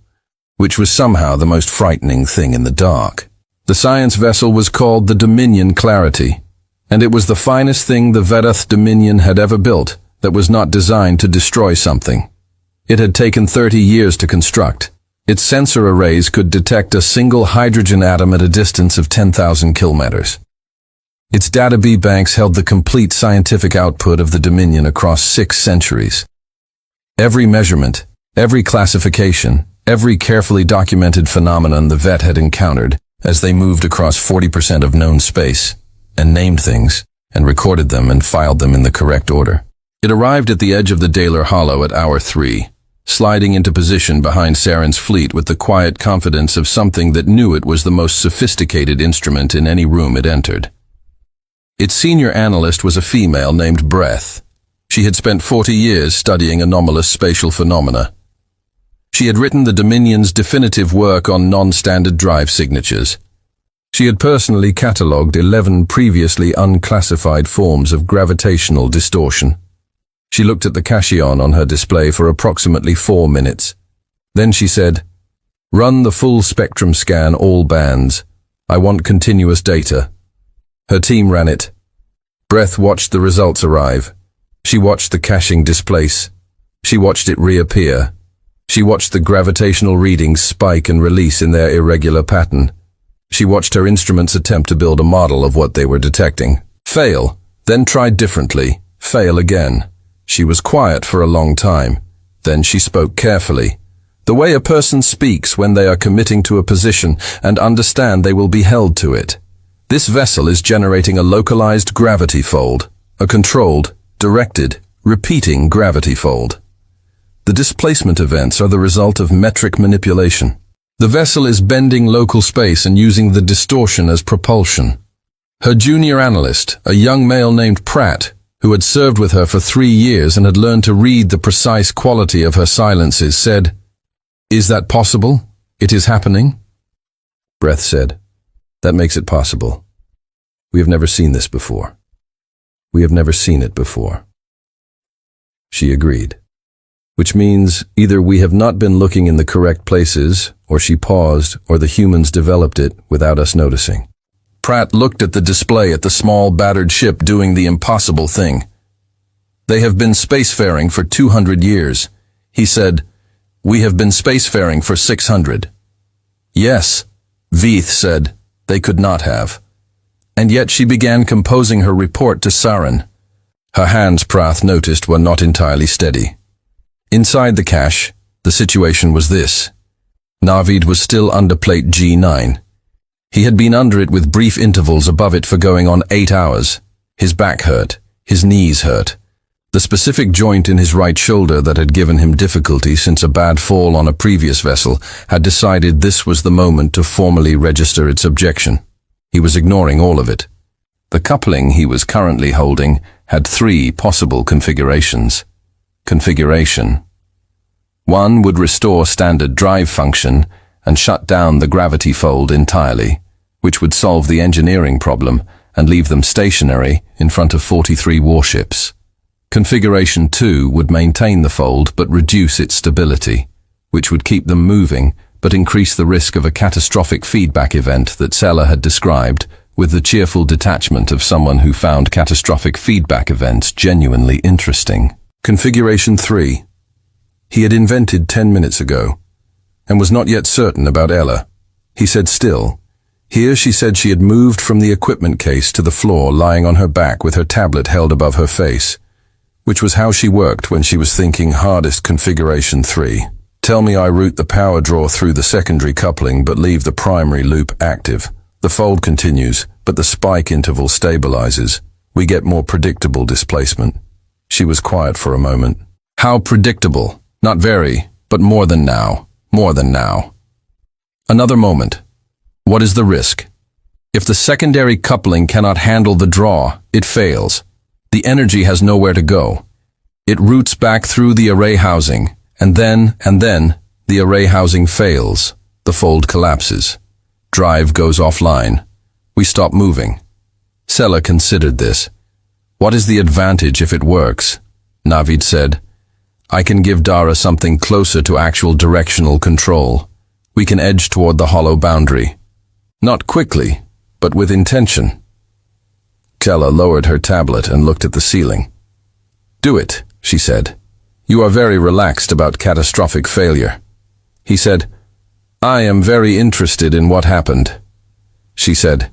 which was somehow the most frightening thing in the dark. The science vessel was called the Dominion Clarity, and it was the finest thing the Vedath Dominion had ever built that was not designed to destroy something. It had taken 30 years to construct, Its sensor arrays could detect a single hydrogen atom at a distance of 10,000 kilometers. Its database banks held the complete scientific output of the Dominion across 6 centuries. Every measurement, every classification, every carefully documented phenomenon the vet had encountered as they moved across 40% of known space, and named things, and recorded them and filed them in the correct order. It arrived at the edge of the Daler Hollow at hour 3. Sliding into position behind Saren's fleet with the quiet confidence of something that knew it was the most sophisticated instrument in any room it entered. Its senior analyst was a female named Breath. She had spent 40 years studying anomalous spatial phenomena. She had written the Dominion's definitive work on non-standard drive signatures. She had personally catalogued 11 previously unclassified forms of gravitational distortion. She looked at the Cashion on her display for approximately 4 minutes. Then she said, "Run the full spectrum scan all bands. I want continuous data." Her team ran it. Breath watched the results arrive. She watched the caching displace. She watched it reappear. She watched the gravitational readings spike and release in their irregular pattern. She watched her instruments attempt to build a model of what they were detecting. Fail, then tried differently, fail again. She was quiet for a long time. Then she spoke carefully. The way a person speaks when they are committing to a position and understand they will be held to it. This vessel is generating a localized gravity fold, a controlled, directed, repeating gravity fold. The displacement events are the result of metric manipulation. The vessel is bending local space and using the distortion as propulsion. Her junior analyst, a young male named Pratt, who had served with her for 3 years and had learned to read the precise quality of her silences, said, "Is that possible? It is happening?" Breath said, "That makes it possible. We have never seen this before. We have never seen it before." She agreed. Which means either we have not been looking in the correct places, or she paused, or the humans developed it without us noticing. Pratt looked at the display at the small battered ship doing the impossible thing. "They have been spacefaring for 200 years. He said, "We have been spacefaring for 600. "Yes," Veith said, "they could not have." And yet she began composing her report to Saren. Her hands, Pratt noticed, were not entirely steady. Inside the cache, the situation was this. Navid was still under plate G9. He had been under it with brief intervals above it for going on 8 hours. His back hurt. His knees hurt. The specific joint in his right shoulder that had given him difficulty since a bad fall on a previous vessel had decided this was the moment to formally register its objection. He was ignoring all of it. The coupling he was currently holding had 3 possible configurations. Configuration 1 would restore standard drive function and shut down the gravity fold entirely, which would solve the engineering problem and leave them stationary in front of 43 warships. Configuration 2 would maintain the fold but reduce its stability, which would keep them moving but increase the risk of a catastrophic feedback event that Sella had described with the cheerful detachment of someone who found catastrophic feedback events genuinely interesting. Configuration 3. He had invented 10 minutes ago, and was not yet certain about Ella. He said still. Here she said she had moved from the equipment case to the floor, lying on her back with her tablet held above her face, which was how she worked when she was thinking hardest configuration 3. Tell me I route the power draw through the secondary coupling but leave the primary loop active. The fold continues, but the spike interval stabilizes. We get more predictable displacement. She was quiet for a moment. How predictable? Not very, but more than now. More than now. Another moment. What is the risk? If the secondary coupling cannot handle the draw, it fails. The energy has nowhere to go. It routes back through the array housing, and then, the array housing fails. The fold collapses. Drive goes offline. We stop moving. Sella considered this. What is the advantage if it works? Navid said. I can give Dara something closer to actual directional control. We can edge toward the hollow boundary. Not quickly, but with intention. Sella lowered her tablet and looked at the ceiling. Do it, she said. You are very relaxed about catastrophic failure. He said, I am very interested in what happened, she said.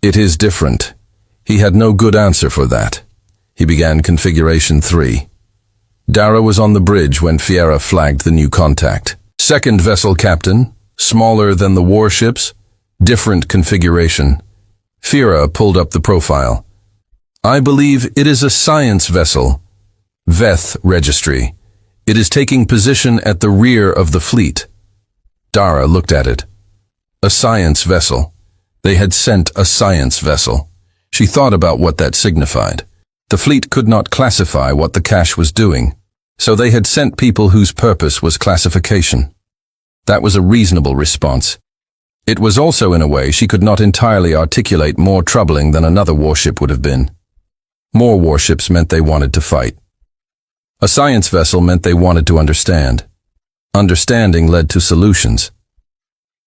It is different. He had no good answer for that. He began configuration 3. Dara was on the bridge when Fiera flagged the new contact. Second vessel captain, smaller than the warships, different configuration. Fiera pulled up the profile. I believe it is a science vessel. Veth registry. It is taking position at the rear of the fleet. Dara looked at it. A science vessel. They had sent a science vessel. She thought about what that signified. The fleet could not classify what the cache was doing, so they had sent people whose purpose was classification. That was a reasonable response. It was also, in a way, she could not entirely articulate, more troubling than another warship would have been. More warships meant they wanted to fight. A science vessel meant they wanted to understand. Understanding led to solutions.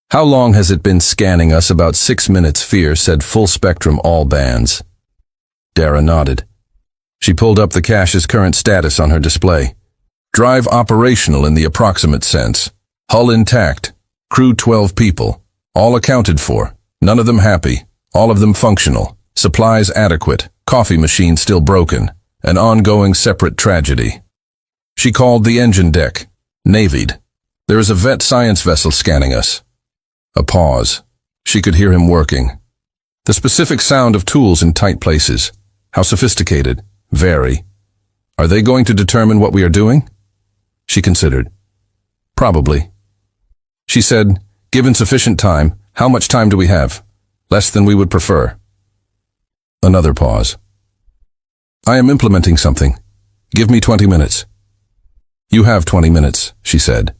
How long has it been scanning us? About 6 minutes, Fear said. Full spectrum, all bands. Dara nodded. She pulled up the cache's current status on her display. Drive operational in the approximate sense. Hull intact. Crew 12 people. All accounted for. None of them happy. All of them functional. Supplies adequate. Coffee machine still broken. An ongoing separate tragedy. She called the engine deck. Navied. There is a vet science vessel scanning us. A pause. She could hear him working. The specific sound of tools in tight places. How sophisticated. Very. Are they going to determine what we are doing? She considered. Probably. She said, given sufficient time, how much time do we have? Less than we would prefer. Another pause. I am implementing something. Give me 20 minutes. You have 20 minutes, she said.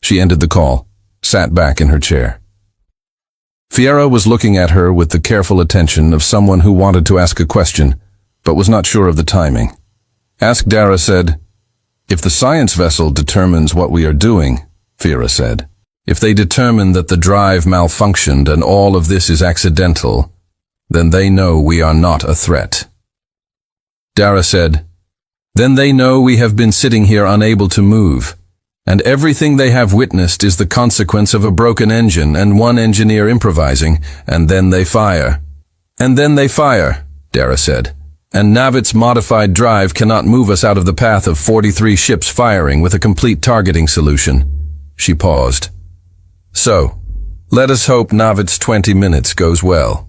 She ended the call, sat back in her chair. Fiera was looking at her with the careful attention of someone who wanted to ask a question, but was not sure of the timing. Ask Dara said, if the science vessel determines what we are doing, Fiera said, if they determine that the drive malfunctioned and all of this is accidental, then they know we are not a threat. Dara said, then they know we have been sitting here unable to move, and everything they have witnessed is the consequence of a broken engine and one engineer improvising, and then they fire. And then they fire, Dara said, and Navit's modified drive cannot move us out of the path of 43 ships firing with a complete targeting solution. She paused. So, let us hope Navit's 20 minutes goes well.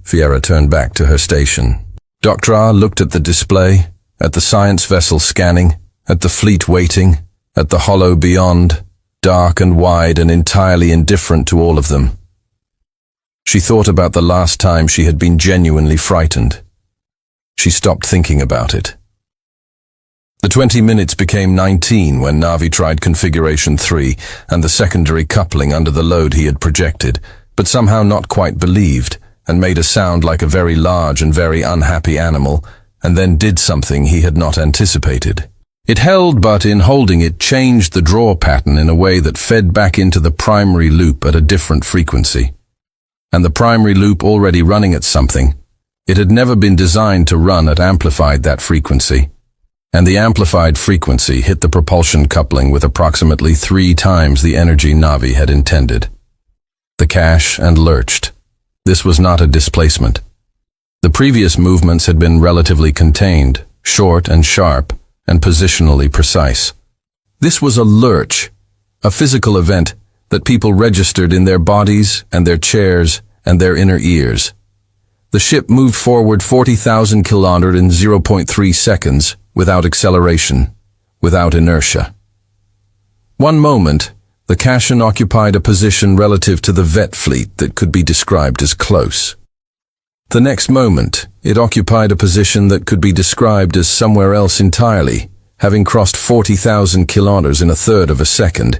Fiera turned back to her station. do.acha looked at the display, at the science vessel scanning, at the fleet waiting, at the hollow beyond, dark and wide and entirely indifferent to all of them. She thought about the last time she had been genuinely frightened. She stopped thinking about it. The 20 minutes became 19 when Navi tried configuration 3 and the secondary coupling under the load he had projected, but somehow not quite believed, and made a sound like a very large and very unhappy animal, and then did something he had not anticipated. It held, but in holding it changed the draw pattern in a way that fed back into the primary loop at a different frequency. And the primary loop already running at something, it had never been designed to run at amplified that frequency. And the amplified frequency hit the propulsion coupling with approximately 3 times the energy Navi had intended. The cache and lurched. This was not a displacement. The previous movements had been relatively contained, short and sharp, and positionally precise. This was a lurch, a physical event that people registered in their bodies and their chairs and their inner ears. The ship moved forward 40,000 kilometers in 0.3 seconds without acceleration, without inertia. One moment, the Kashan occupied a position relative to the Vet fleet that could be described as close. The next moment, it occupied a position that could be described as somewhere else entirely, having crossed 40,000 kilometers in a third of a second,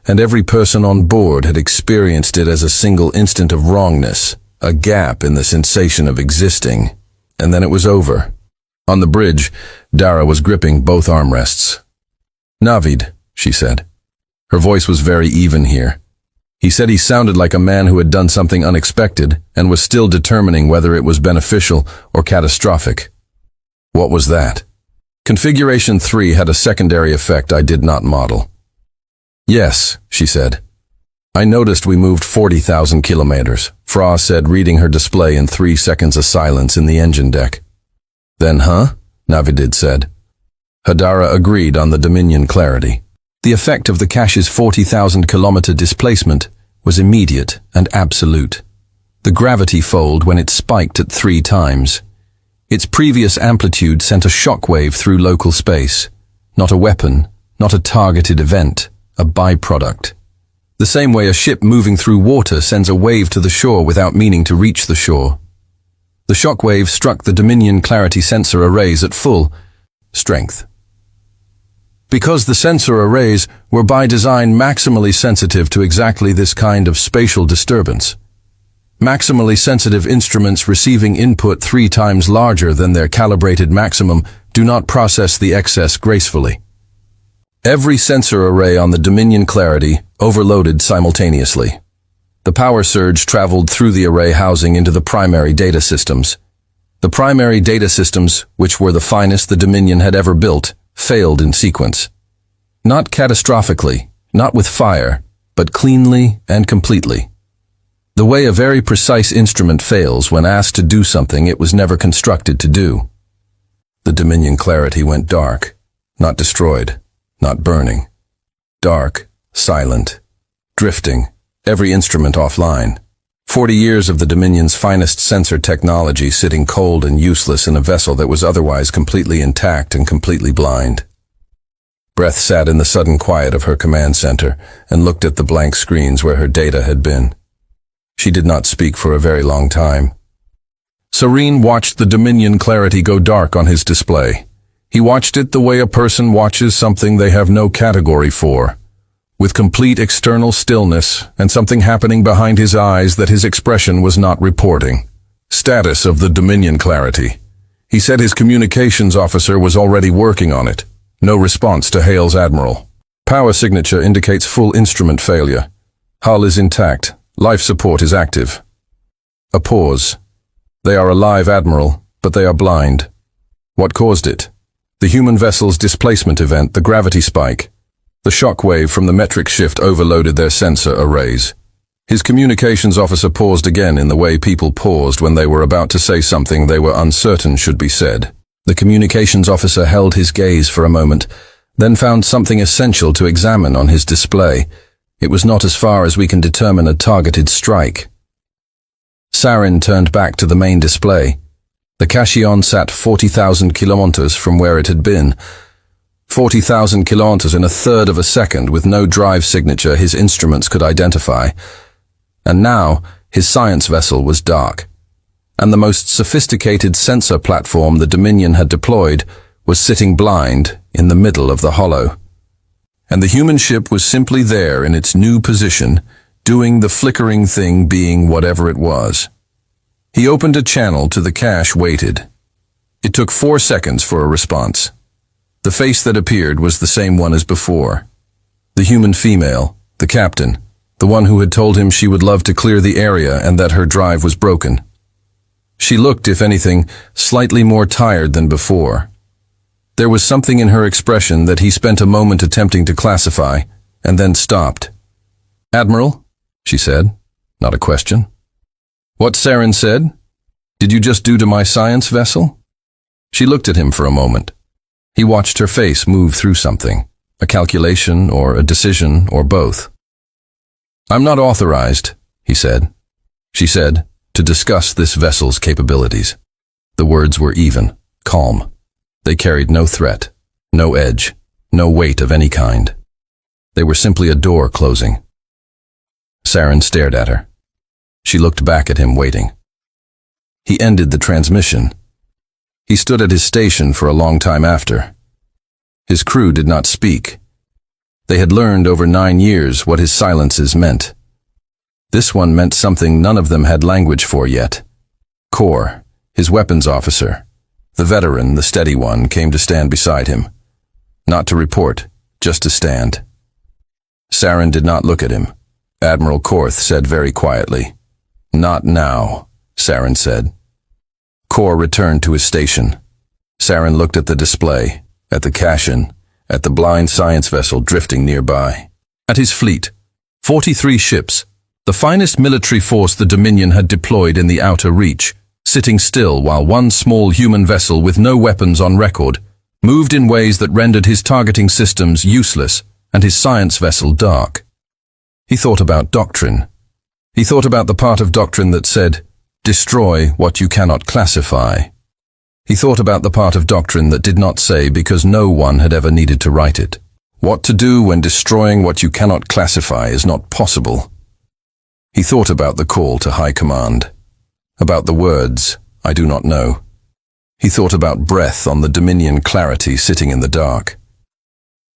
and every person on board had experienced it as a single instant of wrongness, a gap in the sensation of existing, and then it was over. On the bridge, Dara was gripping both armrests. Navid, she said. Her voice was very even here. He said he sounded like a man who had done something unexpected and was still determining whether it was beneficial or catastrophic. What was that? Configuration 3 had a secondary effect I did not model. Yes, she said. I noticed we moved 40,000 kilometers, Fra said, reading her display in 3 seconds of silence in the engine deck. Then, huh? Navidid said. Hadara agreed on the Dominion clarity. The effect of the cache's 40,000 kilometer displacement was immediate and absolute. The gravity fold when it spiked at 3 times. Its previous amplitude sent a shockwave through local space. Not a weapon, not a targeted event, a byproduct. The same way a ship moving through water sends a wave to the shore without meaning to reach the shore. The shockwave struck the Dominion clarity sensor arrays at full strength. Because the sensor arrays were by design maximally sensitive to exactly this kind of spatial disturbance. Maximally sensitive instruments receiving input 3 times larger than their calibrated maximum do not process the excess gracefully. Every sensor array on the Dominion clarity overloaded simultaneously. The power surge traveled through the array housing into the primary data systems. The primary data systems, which were the finest the Dominion had ever built, failed in sequence. Not catastrophically, not with fire, but cleanly and completely. The way a very precise instrument fails when asked to do something it was never constructed to do. The Dominion clarity went dark, not destroyed, not burning. Dark, silent, drifting, every instrument offline. 40 years of the Dominion's finest sensor technology sitting cold and useless in a vessel that was otherwise completely intact and completely blind. Breath sat in the sudden quiet of her command center and looked at the blank screens where her data had been. She did not speak for a very long time. Serene watched the Dominion clarity go dark on his display. He watched it the way a person watches something they have no category for, with complete external stillness and something happening behind his eyes that his expression was not reporting. Status of the Dominion clarity. He said his communications officer was already working on it. No response to Hale's Admiral. Power signature indicates full instrument failure. Hull is intact. Life support is active. A pause. They are alive, Admiral, but they are blind. What caused it? The human vessel's displacement event, the gravity spike. The shock wave from the metric shift overloaded their sensor arrays. His communications officer paused again in the way people paused when they were about to say something they were uncertain should be said. The communications officer held his gaze for a moment, then found something essential to examine on his display. It was not as far as we can determine a targeted strike. Sarin turned back to the main display. The Cachion sat 40,000 kilometers from where it had been. 40,000 kilometers in a third of a second with no drive signature his instruments could identify. And now, his science vessel was dark. And the most sophisticated sensor platform the Dominion had deployed was sitting blind in the middle of the hollow. And the human ship was simply there in its new position, doing the flickering thing being whatever it was. He opened a channel to the cache, waited. It took 4 seconds for a response. The face that appeared was the same one as before. The human female, the captain, the one who had told him she would love to clear the area and that her drive was broken. She looked, if anything, slightly more tired than before. There was something in her expression that he spent a moment attempting to classify, and then stopped. "Admiral," she said, not a question. "What Sarin said? Did you just do to my science vessel?" She looked at him for a moment. He watched her face move through something, a calculation or a decision or both. "I'm not authorized," he said. She said, "to discuss this vessel's capabilities." The words were even, calm. They carried no threat, no edge, no weight of any kind. They were simply a door closing. Sarin stared at her. She looked back at him, waiting. He ended the transmission. He stood at his station for a long time after. His crew did not speak. They had learned over 9 years what his silences meant. This one meant something none of them had language for yet. Kor, his weapons officer, the veteran, the steady one, came to stand beside him. Not to report, just to stand. Sarin did not look at him. Admiral Korth said very quietly. "Not now," Sarin said. Kor returned to his station. Sarin looked at the display, at the Cachion, at the blind science vessel drifting nearby, at his fleet, 43 ships, the finest military force the Dominion had deployed in the outer reach, sitting still while one small human vessel with no weapons on record moved in ways that rendered his targeting systems useless and his science vessel dark. He thought about doctrine. He thought about the part of doctrine that said, "Destroy what you cannot classify." He thought about the part of doctrine that did not say, because no one had ever needed to write it, what to do when destroying what you cannot classify is not possible. He thought about the call to high command, about the words, "I do not know." He thought about breath on the Dominion clarity sitting in the dark.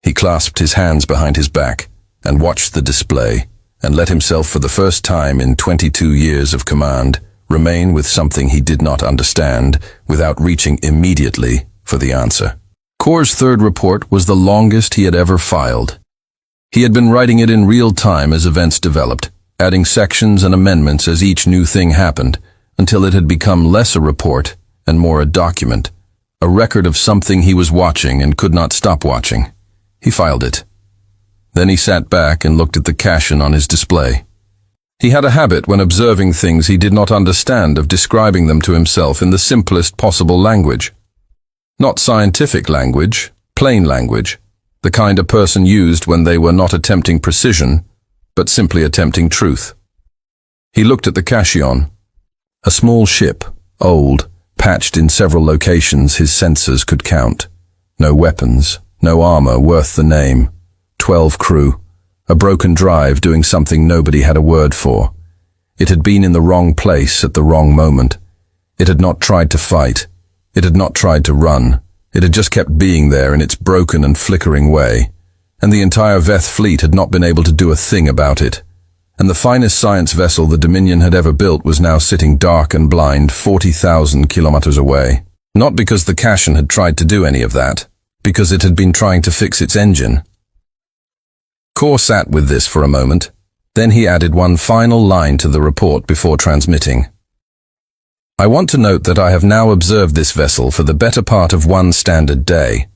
He clasped his hands behind his back and watched the display and let himself, for the first time in 22 years of command, remain with something he did not understand without reaching immediately for the answer. Corps' third report was the longest he had ever filed. He had been writing it in real time as events developed, adding sections and amendments as each new thing happened, until it had become less a report and more a document, a record of something he was watching and could not stop watching. He filed it. Then he sat back and looked at the caption on his display. He had a habit when observing things he did not understand of describing them to himself in the simplest possible language. Not scientific language, plain language, the kind a person used when they were not attempting precision, but simply attempting truth. He looked at the caption. A small ship, old, patched in several locations his sensors could count. No weapons, no armor worth the name. 12 crew. A broken drive doing something nobody had a word for. It had been in the wrong place at the wrong moment. It had not tried to fight. It had not tried to run. It had just kept being there in its broken and flickering way. And the entire Veth fleet had not been able to do a thing about it. And the finest science vessel the Dominion had ever built was now sitting dark and blind 40,000 kilometers away. Not because the caption had tried to do any of that, because it had been trying to fix its engine. Corps sat with this for a moment. Then he added one final line to the report before transmitting. I want to note that I have now observed this vessel for the better part of one standard day.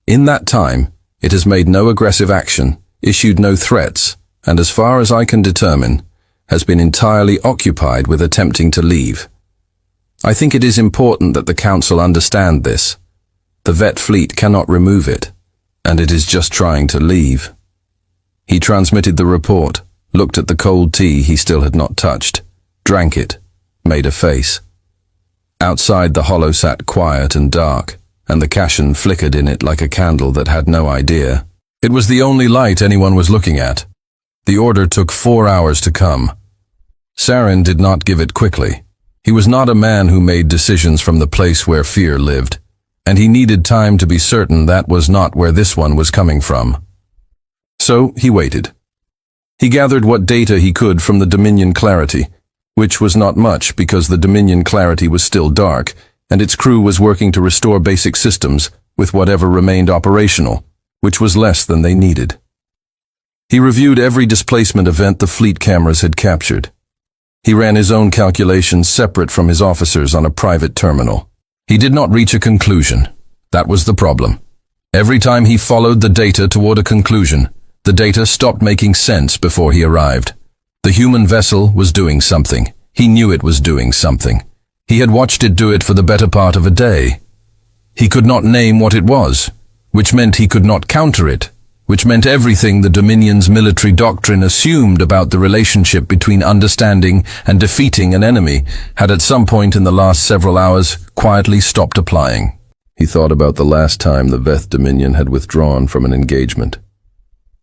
In that time, it has made no aggressive action, issued no threats, and as far as I can determine, has been entirely occupied with attempting to leave. I think it is important that the Council understand this. The Vet fleet cannot remove it, and it is just trying to leave. He transmitted the report, looked at the cold tea he still had not touched, drank it, made a face. Outside the hollow sat quiet and dark, and the caption flickered in it like a candle that had no idea. It was the only light anyone was looking at. The order took 4 hours to come. Saren did not give it quickly. He was not a man who made decisions from the place where fear lived, and he needed time to be certain that was not where this one was coming from. So he waited. He gathered what data he could from the Dominion clarity, which was not much because the Dominion clarity was still dark, and its crew was working to restore basic systems with whatever remained operational, which was less than they needed. He reviewed every displacement event the fleet cameras had captured. He ran his own calculations separate from his officers on a private terminal. He did not reach a conclusion. That was the problem. Every time he followed the data toward a conclusion, the data stopped making sense before he arrived. The human vessel was doing something. He knew it was doing something. He had watched it do it for the better part of a day. He could not name what it was, which meant he could not counter it, which meant everything the Dominion's military doctrine assumed about the relationship between understanding and defeating an enemy had at some point in the last several hours quietly stopped applying. He thought about the last time the Veth Dominion had withdrawn from an engagement.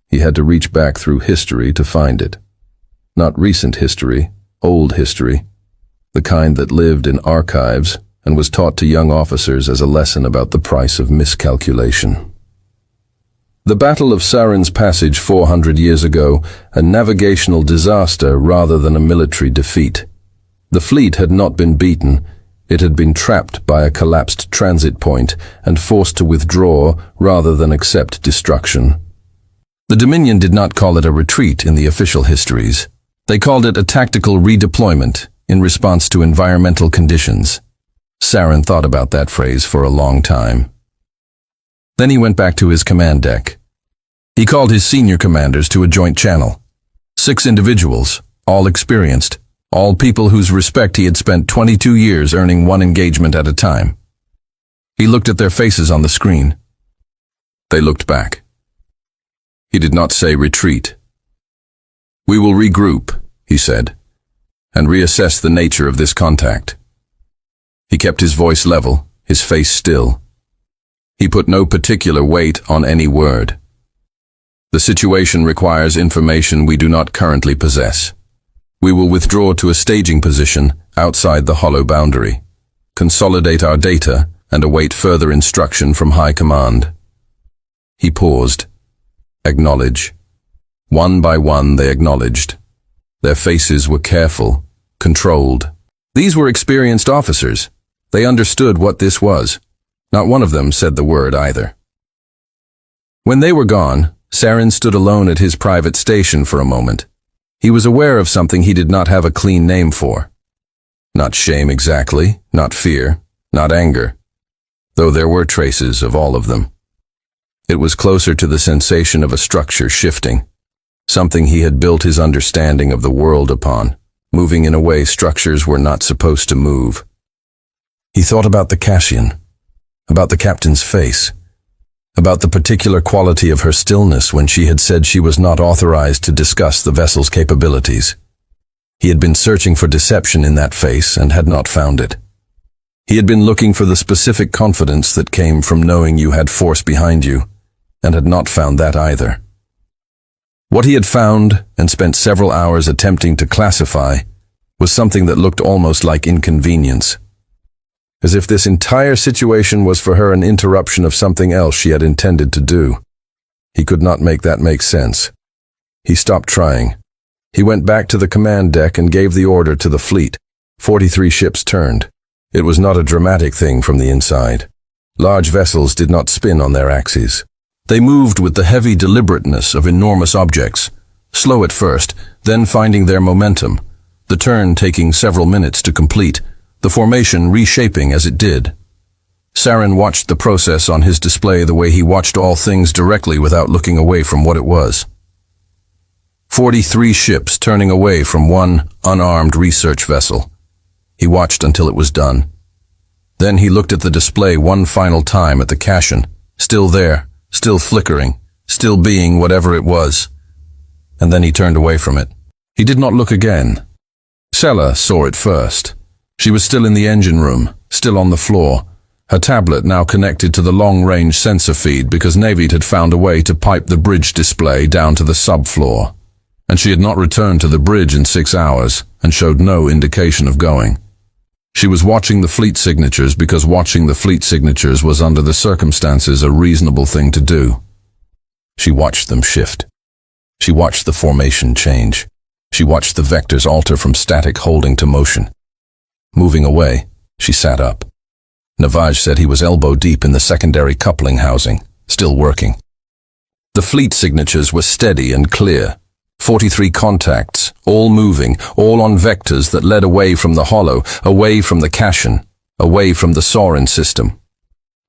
He had to reach back through history to find it. Not recent history, old history, the kind that lived in archives and was taught to young officers as a lesson about the price of miscalculation. The Battle of Saren's Passage 400 years ago, a navigational disaster rather than a military defeat. The fleet had not been beaten. It had been trapped by a collapsed transit point and forced to withdraw rather than accept destruction. The Dominion did not call it a retreat in the official histories. They called it a tactical redeployment in response to environmental conditions. Saren thought about that phrase for a long time. Then he went back to his command deck. He called his senior commanders to a joint channel. 6 individuals, all experienced, all people whose respect he had spent 22 years earning one engagement at a time. He looked at their faces on the screen. They looked back. He did not say retreat. "We will regroup," he said, "and reassess the nature of this contact." He kept his voice level, his face still. He put no particular weight on any word. "The situation requires information we do not currently possess. We will withdraw to a staging position outside the hollow boundary, consolidate our data, and await further instruction from High Command." He paused. Acknowledge. One by one they acknowledged. Their faces were careful, controlled. These were experienced officers. They understood what this was. Not one of them said the word either. When they were gone, Saren stood alone at his private station for a moment. He was aware of something he did not have a clean name for. Not shame exactly, not fear, not anger, though there were traces of all of them. It was closer to the sensation of a structure shifting, something he had built his understanding of the world upon, moving in a way structures were not supposed to move. He thought about the Cassian, about the captain's face, about the particular quality of her stillness when she had said she was not authorized to discuss the vessel's capabilities. He had been searching for deception in that face and had not found it. He had been looking for the specific confidence that came from knowing you had force behind you, and had not found that either. What he had found, and spent several hours attempting to classify, was something that looked almost like inconvenience. As if this entire situation was for her an interruption of something else she had intended to do. He could not make that make sense. He stopped trying. He went back to the command deck and gave the order to the fleet. 43 ships turned. It was not a dramatic thing from the inside. Large vessels did not spin on their axes. They moved with the heavy deliberateness of enormous objects, slow at first, then finding their momentum, the turn taking several minutes to complete, the formation reshaping as it did. Saren watched the process on his display the way he watched all things directly without looking away from what it was. 43 ships turning away from one unarmed research vessel. He watched until it was done. Then he looked at the display one final time at the Cassian, still there, still flickering, still being whatever it was. And then he turned away from it. He did not look again. Sella saw it first. She was still in the engine room, still on the floor, her tablet now connected to the long-range sensor feed because Navid had found a way to pipe the bridge display down to the subfloor. And she had not returned to the bridge in 6 hours and showed no indication of going. She was watching the fleet signatures because watching the fleet signatures was under the circumstances a reasonable thing to do. She watched them shift. She watched the formation change. She watched the vectors alter from static holding to motion. Moving away, she sat up. Navaj said he was elbow deep in the secondary coupling housing, still working. The fleet signatures were steady and clear. 43 contacts, all moving, all on vectors that led away from the hollow, away from the Cassian, away from the Sorin system.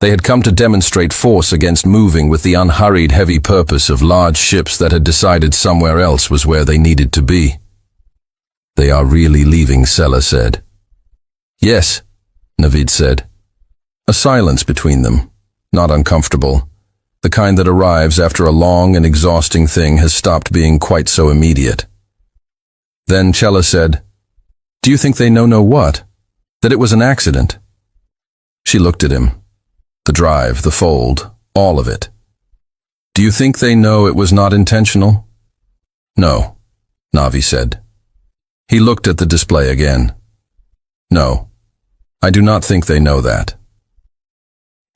They had come to demonstrate force against moving with the unhurried heavy purpose of large ships that had decided somewhere else was where they needed to be. "They are really leaving," Sella said. "Yes," Navid said. A silence between them, not uncomfortable. The kind that arrives after a long and exhausting thing has stopped being quite so immediate. Then Chella said, "Do you think they know what? That it was an accident?" She looked at him. The drive, the fold, all of it. "Do you think they know it was not intentional?" "No," Navi said. He looked at the display again. "No, I do not think they know that."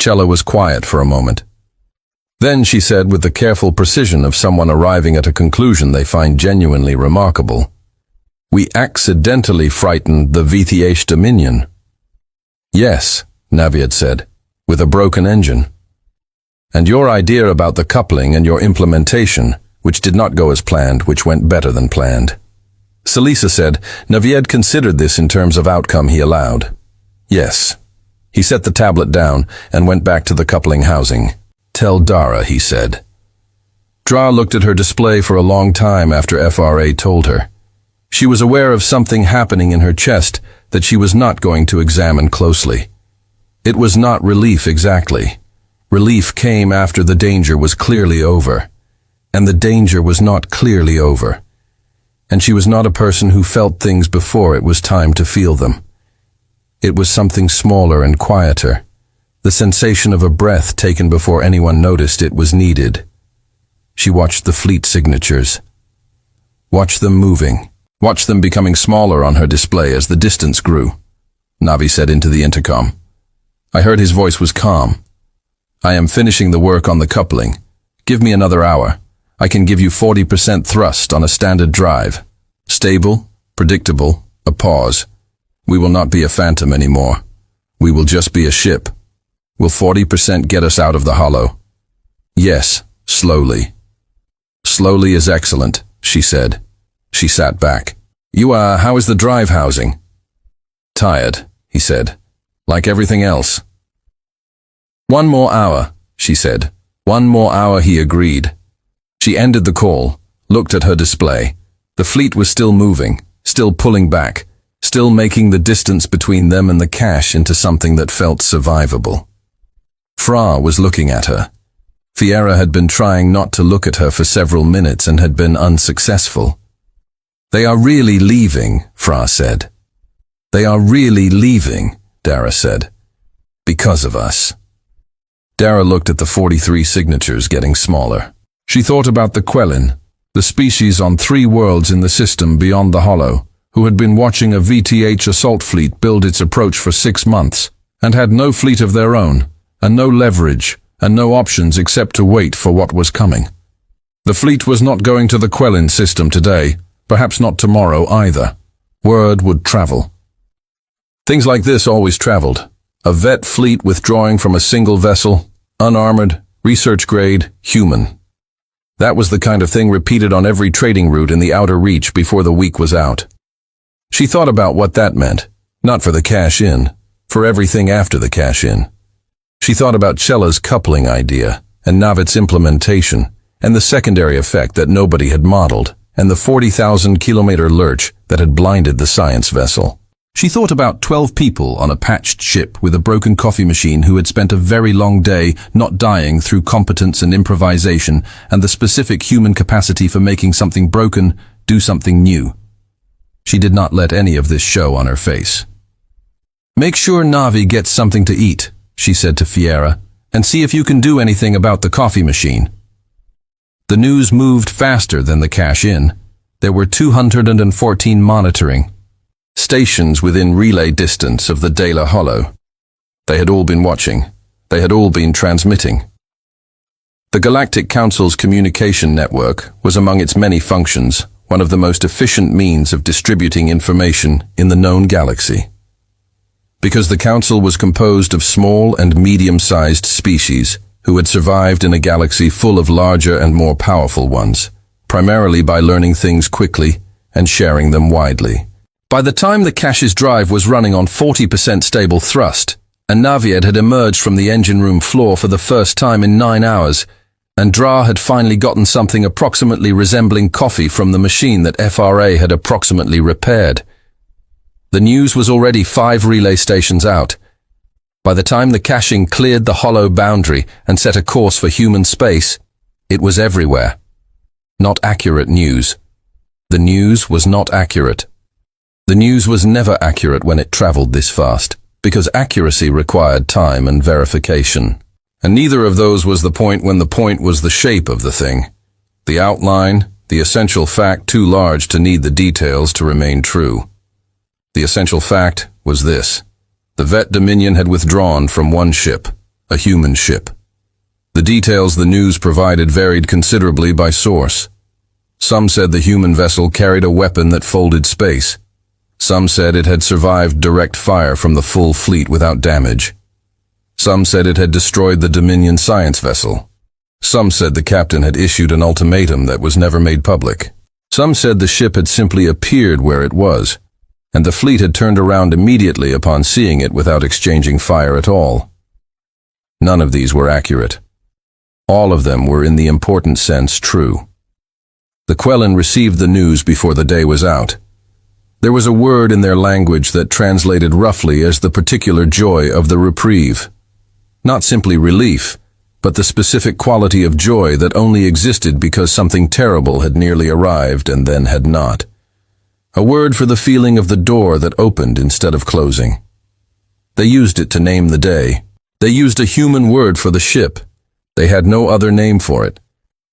Chella was quiet for a moment. Then she said with the careful precision of someone arriving at a conclusion they find genuinely remarkable, "We accidentally frightened the VTH Dominion." "Yes," Navi had said, "with a broken engine. And your idea about the coupling and your implementation, which did not go as planned, which went better than planned." Salisa said, Navied considered this in terms of outcome he allowed. "Yes." He set the tablet down and went back to the coupling housing. "Tell Dara," he said. Dra looked at her display for a long time after FRA told her. She was aware of something happening in her chest that she was not going to examine closely. It was not relief exactly. Relief came after the danger was clearly over. And the danger was not clearly over. And she was not a person who felt things before it was time to feel them. It was something smaller and quieter. The sensation of a breath taken before anyone noticed it was needed. She watched the fleet signatures. Watched them moving. Watched them becoming smaller on her display as the distance grew. Navi said into the intercom. I heard his voice was calm. I am finishing the work on the coupling. Give me another hour. I can give you 40% thrust on a standard drive. Stable, predictable, a pause. We will not be a phantom anymore. We will just be a ship. Will 40% get us out of the hollow? Yes, slowly. Slowly is excellent, she said. She sat back. How is the drive housing? Tired, he said. Like everything else. 1 more hour, she said. 1 more hour, he agreed. She ended the call, looked at her display. The fleet was still moving, still pulling back, still making the distance between them and the cache into something that felt survivable. Fra was looking at her. Fiera had been trying not to look at her for several minutes and had been unsuccessful. They are really leaving, Fra said. They are really leaving, Dara said. Because of us. Dara looked at the 43 signatures getting smaller. She thought about the Quelin, the species on 3 worlds in the system beyond the Hollow, who had been watching a VTH assault fleet build its approach for 6 months, and had no fleet of their own, and no leverage, and no options except to wait for what was coming. The fleet was not going to the Quelin system today, perhaps not tomorrow either. Word would travel. Things like this always traveled. A vet fleet withdrawing from a single vessel, unarmored, research grade, human. That was the kind of thing repeated on every trading route in the outer reach before the week was out. She thought about what that meant, not for the cash-in, for everything after the cash-in. She thought about Chella's coupling idea, and Navit's implementation, and the secondary effect that nobody had modeled, and the 40,000-kilometer lurch that had blinded the science vessel. She thought about 12 people on a patched ship with a broken coffee machine who had spent a very long day not dying through competence and improvisation and the specific human capacity for making something broken do something new. She did not let any of this show on her face. Make sure Navi gets something to eat, she said to Fiera, and see if you can do anything about the coffee machine. The news moved faster than the cash-in. There were 214 monitoring stations within relay distance of the Dela Hollow. They had all been watching. They had all been transmitting. The Galactic Council's communication network was among its many functions one of the most efficient means of distributing information in the known galaxy. Because the Council was composed of small and medium-sized species who had survived in a galaxy full of larger and more powerful ones, primarily by learning things quickly and sharing them widely. By the time the cache's drive was running on 40% stable thrust, and Naviad had emerged from the engine room floor for the first time in 9 hours, and Dra had finally gotten something approximately resembling coffee from the machine that FRA had approximately repaired. The news was already 5 relay stations out. By the time the caching cleared the hollow boundary and set a course for human space, it was everywhere. Not accurate news. The news was not accurate. The news was never accurate when it traveled this fast, because accuracy required time and verification. And neither of those was the point when the point was the shape of the thing. The outline, the essential fact too large to need the details to remain true. The essential fact was this. The Vet Dominion had withdrawn from one ship, a human ship. The details the news provided varied considerably by source. Some said the human vessel carried a weapon that folded space. Some said it had survived direct fire from the full fleet without damage. Some said it had destroyed the Dominion science vessel. Some said the captain had issued an ultimatum that was never made public. Some said the ship had simply appeared where it was, and the fleet had turned around immediately upon seeing it without exchanging fire at all. None of these were accurate. All of them were in the important sense true. The Quellan received the news before the day was out. There was a word in their language that translated roughly as the particular joy of the reprieve. Not simply relief, but the specific quality of joy that only existed because something terrible had nearly arrived and then had not. A word for the feeling of the door that opened instead of closing. They used it to name the day. They used a human word for the ship. They had no other name for it.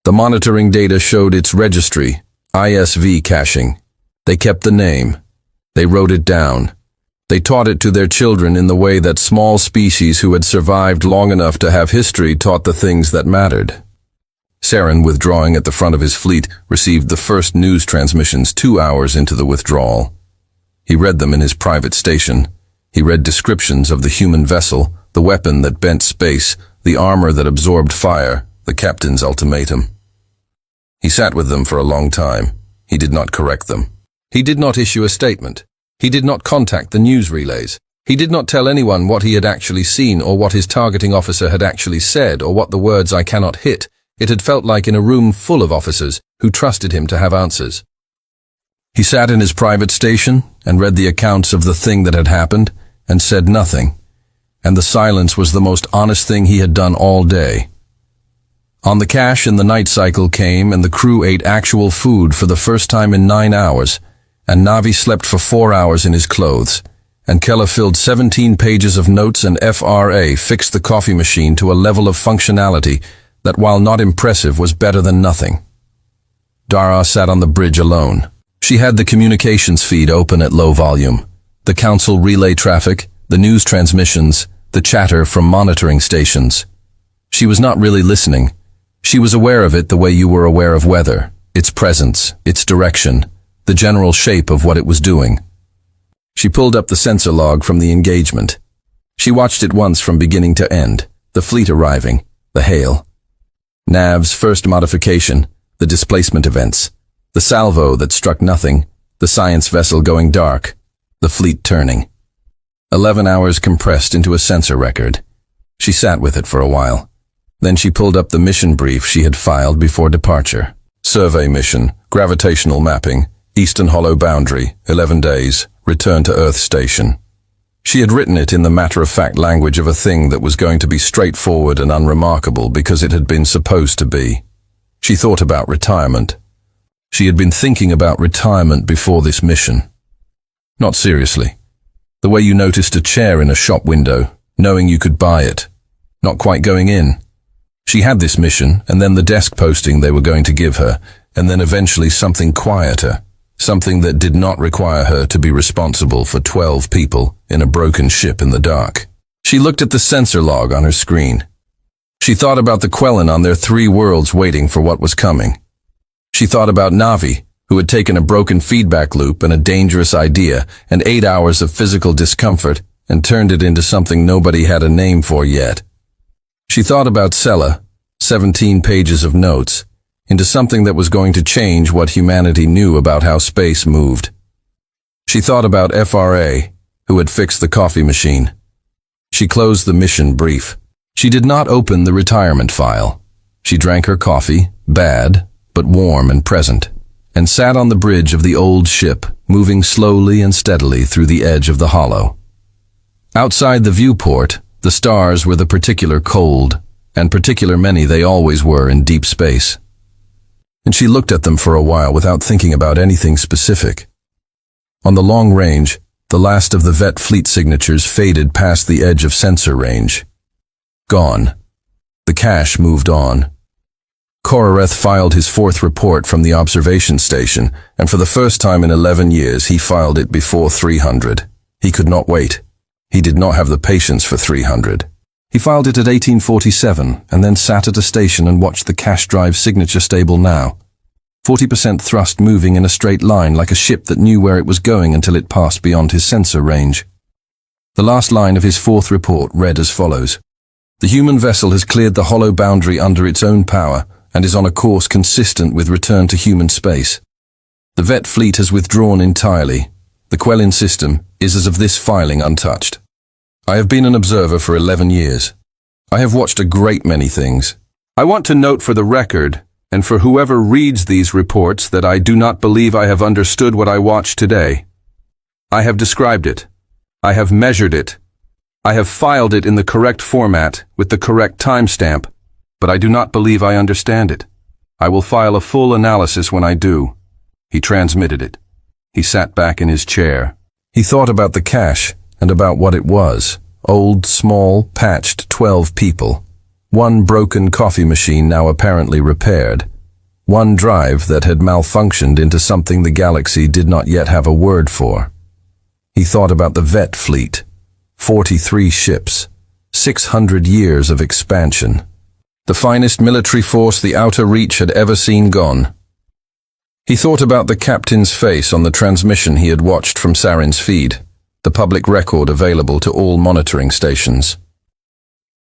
The monitoring data showed its registry, ISV caching. They kept the name. They wrote it down. They taught it to their children in the way that small species who had survived long enough to have history taught the things that mattered. Saren, withdrawing at the front of his fleet, received the first news transmissions 2 hours into the withdrawal. He read them in his private station. He read descriptions of the human vessel, the weapon that bent space, the armor that absorbed fire, the captain's ultimatum. He sat with them for a long time. He did not correct them. He did not issue a statement. He did not contact the news relays. He did not tell anyone what he had actually seen or what his targeting officer had actually said or what the words "I cannot hit." It had felt like in a room full of officers who trusted him to have answers. He sat in his private station and read the accounts of the thing that had happened and said nothing. And the silence was the most honest thing he had done all day. On the cache and the night cycle came and the crew ate actual food for the first time in 9 hours. And Navi slept for 4 hours in his clothes, and Kella filled 17 pages of notes, and FRA fixed the coffee machine to a level of functionality that, while not impressive, was better than nothing. Dara sat on the bridge alone. She had the communications feed open at low volume, the council relay traffic, the news transmissions, the chatter from monitoring stations. She was not really listening. She was aware of it the way you were aware of weather, its presence, its direction, the general shape of what it was doing. She pulled up the sensor log from the engagement. She watched it once from beginning to end, the fleet arriving, the hail. Nav's first modification, the displacement events, the salvo that struck nothing, the science vessel going dark, the fleet turning. 11 hours compressed into a sensor record. She sat with it for a while. Then she pulled up the mission brief she had filed before departure. Survey mission, gravitational mapping, Eastern Hollow boundary, 11 days, return to Earth station. She had written it in the matter-of-fact language of a thing that was going to be straightforward and unremarkable because it had been supposed to be. She thought about retirement. She had been thinking about retirement before this mission. Not seriously. The way you noticed a chair in a shop window, knowing you could buy it. Not quite going in. She had this mission, and then the desk posting they were going to give her, and then eventually something quieter. Something that did not require her to be responsible for 12 people in a broken ship in the dark. She looked at the sensor log on her screen. She thought about the Quellan on their 3 worlds waiting for what was coming. She thought about Navi, who had taken a broken feedback loop and a dangerous idea and 8 hours of physical discomfort and turned it into something nobody had a name for yet. She thought about Sela, 17 pages of notes, into something that was going to change what humanity knew about how space moved. She thought about FRA, who had fixed the coffee machine. She closed the mission brief. She did not open the retirement file. She drank her coffee, bad, but warm and present, and sat on the bridge of the old ship, moving slowly and steadily through the edge of the hollow. Outside the viewport, the stars were the particular cold, and particular many they always were in deep space. And she looked at them for a while without thinking about anything specific. On the long range, the last of the Vet fleet signatures faded past the edge of sensor range. Gone. The cache moved on. Kororeth filed his 4th report from the observation station, and for the first time in 11 years he filed it before 300. He could not wait. He did not have the patience for 300. He filed it at 1847 and then sat at a station and watched the cache drive signature stable now. 40% thrust moving in a straight line like a ship that knew where it was going until it passed beyond his sensor range. The last line of his 4th report read as follows. The human vessel has cleared the hollow boundary under its own power and is on a course consistent with return to human space. The Vet fleet has withdrawn entirely. The Quellan system is as of this filing untouched. I have been an observer for 11 years. I have watched a great many things. I want to note for the record, and for whoever reads these reports, that I do not believe I have understood what I watched today. I have described it. I have measured it. I have filed it in the correct format with the correct timestamp, but I do not believe I understand it. I will file a full analysis when I do. He transmitted it. He sat back in his chair. He thought about the cache and about what it was. Old, small, patched 12 people. One broken coffee machine now apparently repaired. One drive that had malfunctioned into something the galaxy did not yet have a word for. He thought about the vet fleet. 43 ships. 600 years of expansion. The finest military force the outer reach had ever seen gone. He thought about the captain's face on the transmission he had watched from Sarin's feed, the public record available to all monitoring stations.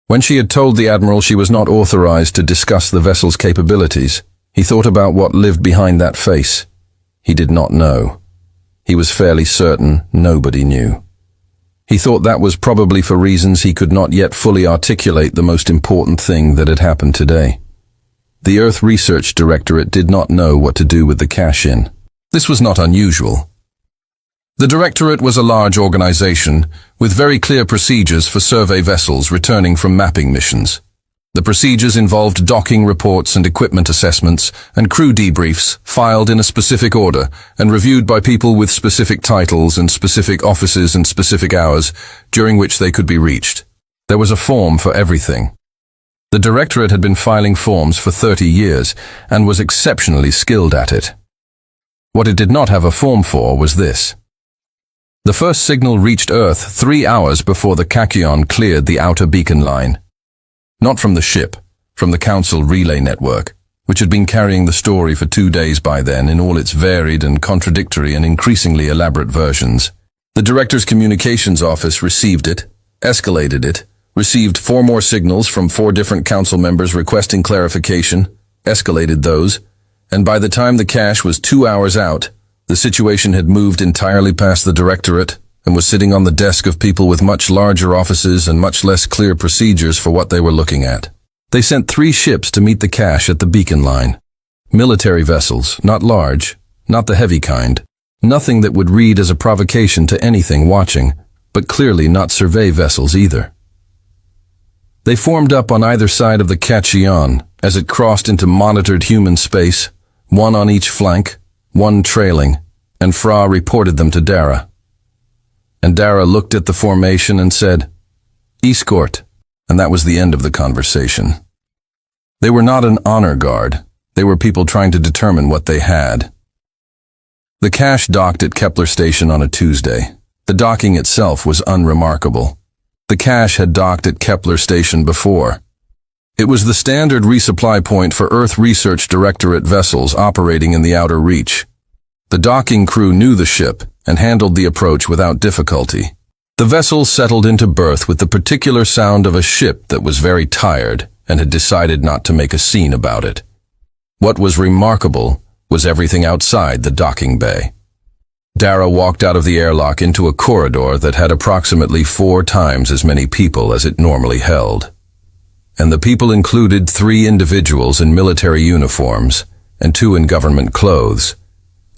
When she had told the admiral she was not authorized to discuss the vessel's capabilities, he thought about what lived behind that face. He did not know. He was fairly certain nobody knew. He thought that was probably for reasons he could not yet fully articulate the most important thing that had happened today. The Earth Research Directorate did not know what to do with the cash-in. This was not unusual. The Directorate was a large organization with very clear procedures for survey vessels returning from mapping missions. The procedures involved docking reports and equipment assessments and crew debriefs filed in a specific order and reviewed by people with specific titles and specific offices and specific hours during which they could be reached. There was a form for everything. The Directorate had been filing forms for 30 years and was exceptionally skilled at it. What it did not have a form for was this. The first signal reached Earth 3 hours before the Kakion cleared the outer beacon line. Not from the ship, from the Council relay network, which had been carrying the story for 2 days by then in all its varied and contradictory and increasingly elaborate versions. The Director's Communications Office received it, escalated it, received 4 more signals from 4 different Council members requesting clarification, escalated those, and by the time the cache was 2 hours out, the situation had moved entirely past the Directorate and was sitting on the desk of people with much larger offices and much less clear procedures for what they were looking at. They sent 3 ships to meet the cache at the beacon line. Military vessels, not large, not the heavy kind, nothing that would read as a provocation to anything watching, but clearly not survey vessels either. They formed up on either side of the Kachion as it crossed into monitored human space, one on each flank, one trailing, and Fra reported them to Dara. And Dara looked at the formation and said, "Escort," and that was the end of the conversation. They were not an honor guard. They were people trying to determine what they had. The cache docked at Kepler Station on a Tuesday. The docking itself was unremarkable. The cache had docked at Kepler Station before. It was the standard resupply point for Earth Research Directorate vessels operating in the outer reach. The docking crew knew the ship and handled the approach without difficulty. The vessel settled into berth with the particular sound of a ship that was very tired and had decided not to make a scene about it. What was remarkable was everything outside the docking bay. Dara walked out of the airlock into a corridor that had approximately 4 times as many people as it normally held. And the people included 3 individuals in military uniforms and 2 in government clothes,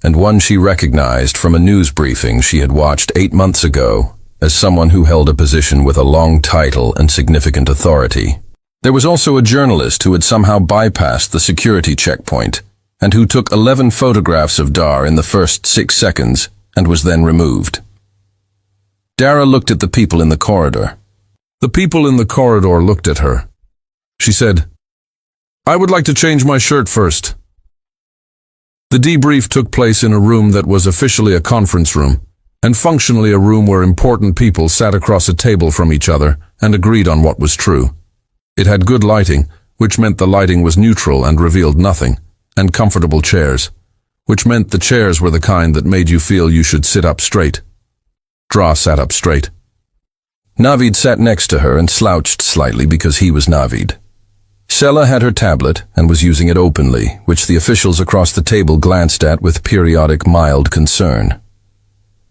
and one she recognized from a news briefing she had watched 8 months ago as someone who held a position with a long title and significant authority. There was also a journalist who had somehow bypassed the security checkpoint and who took 11 photographs of Dar in the first 6 seconds and was then removed. Dara looked at the people in the corridor. The people in the corridor looked at her. She said, "I would like to change my shirt first." The debrief took place in a room that was officially a conference room, and functionally a room where important people sat across a table from each other and agreed on what was true. It had good lighting, which meant the lighting was neutral and revealed nothing, and comfortable chairs, which meant the chairs were the kind that made you feel you should sit up straight. Dra sat up straight. Navid sat next to her and slouched slightly because he was Navid. Sela had her tablet and was using it openly, which the officials across the table glanced at with periodic mild concern.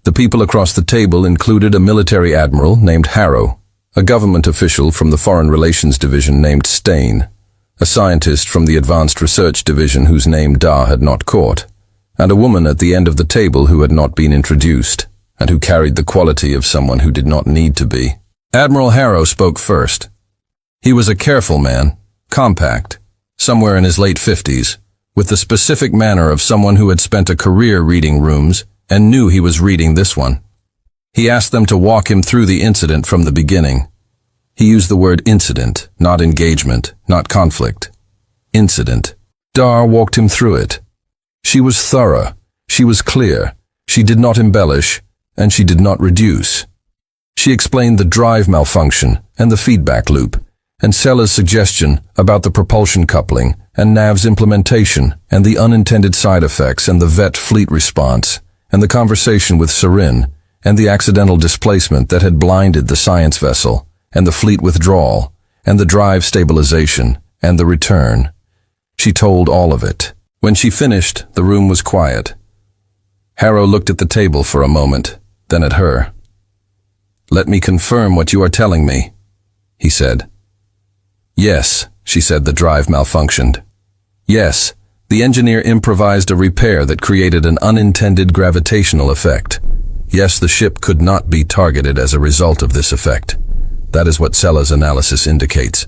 The people across the table included a military admiral named Harrow, a government official from the Foreign Relations Division named Stain, a scientist from the Advanced Research Division whose name Da had not caught, and a woman at the end of the table who had not been introduced, and who carried the quality of someone who did not need to be. Admiral Harrow spoke first. He was a careful man, compact, somewhere in his late 50s, with the specific manner of someone who had spent a career reading rooms and knew he was reading this one. He asked them to walk him through the incident from the beginning. He used the word incident, not engagement, not conflict. Incident. Dar walked him through it. She was thorough, she was clear, she did not embellish, and she did not reduce. She explained the drive malfunction and the feedback loop, and Sella's suggestion about the propulsion coupling, and Nav's implementation, and the unintended side effects, and the vet fleet response, and the conversation with Sarin, and the accidental displacement that had blinded the science vessel, and the fleet withdrawal, and the drive stabilization, and the return. She told all of it. When she finished, the room was quiet. Harrow looked at the table for a moment, then at her. "Let me confirm what you are telling me," he said. "Yes," she said, "the drive malfunctioned. Yes, the engineer improvised a repair that created an unintended gravitational effect. Yes, the ship could not be targeted as a result of this effect. That is what Sella's analysis indicates."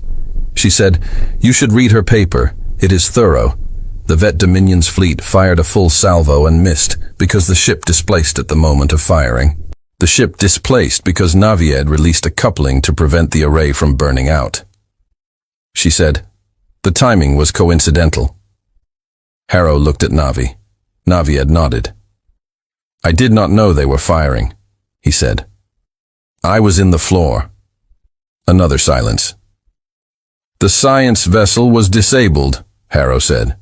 She said, "You should read her paper. It is thorough. The Vet Dominion's fleet fired a full salvo and missed because the ship displaced at the moment of firing. The ship displaced because Navied released a coupling to prevent the array from burning out." She said, "The timing was coincidental." Harrow looked at Navi. Navied nodded. "I did not know they were firing," he said. "I was in the floor." Another silence. "The science vessel was disabled," Harrow said,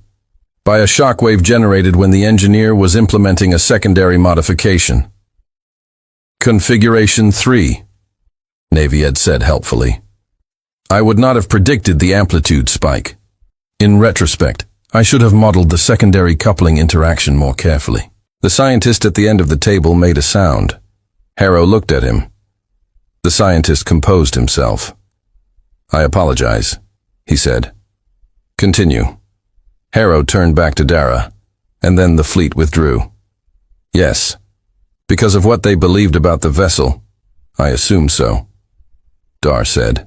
"by a shockwave generated when the engineer was implementing a secondary modification. Configuration 3, Navied said helpfully. "I would not have predicted the amplitude spike. In retrospect, I should have modeled the secondary coupling interaction more carefully." The scientist at the end of the table made a sound. Harrow looked at him. The scientist composed himself. "I apologize," he said. "Continue." Harrow turned back to Dara, and then the fleet withdrew. "Yes. Because of what they believed about the vessel, I assume so," Dar said.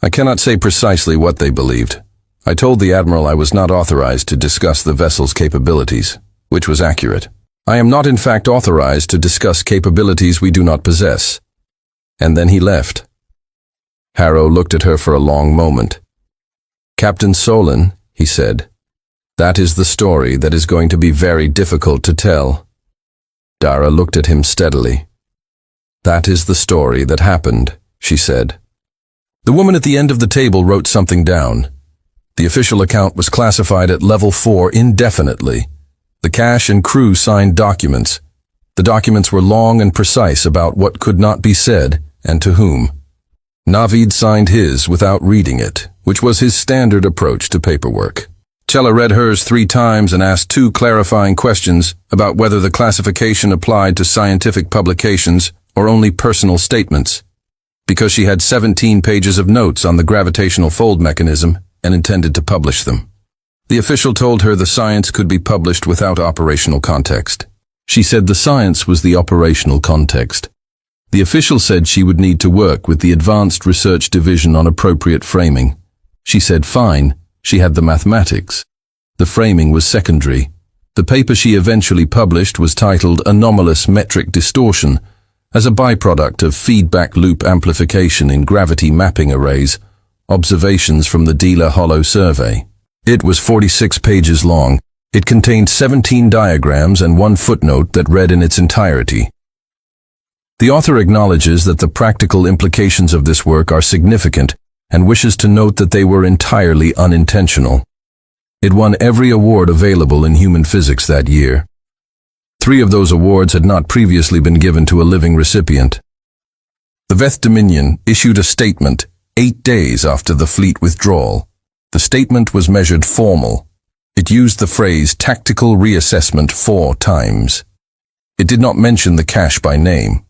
"I cannot say precisely what they believed. I told the Admiral I was not authorized to discuss the vessel's capabilities, which was accurate. I am not in fact authorized to discuss capabilities we do not possess." And then he left. Harrow looked at her for a long moment. "Captain Solon," he said, "that is the story that is going to be very difficult to tell." Dara looked at him steadily. "That is the story that happened," she said. The woman at the end of the table wrote something down. The official account was classified at level 4 indefinitely. The cache and crew signed documents. The documents were long and precise about what could not be said and to whom. Navid signed his without reading it, which was his standard approach to paperwork. Chella read hers 3 times and asked 2 clarifying questions about whether the classification applied to scientific publications or only personal statements, because she had 17 pages of notes on the gravitational fold mechanism and intended to publish them. The official told her the science could be published without operational context. She said the science was the operational context. The official said she would need to work with the Advanced Research Division on appropriate framing. She said fine, she had the mathematics. The framing was secondary. The paper she eventually published was titled Anomalous Metric Distortion, as a byproduct of feedback loop amplification in gravity mapping arrays, observations from the Dealer Hollow survey. It was 46 pages long. It contained 17 diagrams and 1 footnote that read in its entirety. The author acknowledges that the practical implications of this work are significant and wishes to note that they were entirely unintentional. It won every award available in human physics that year. 3 of those awards had not previously been given to a living recipient. The Veth Dominion issued a statement 8 days after the fleet withdrawal. The statement was measured formal. It used the phrase tactical reassessment 4 times. It did not mention the cache by name.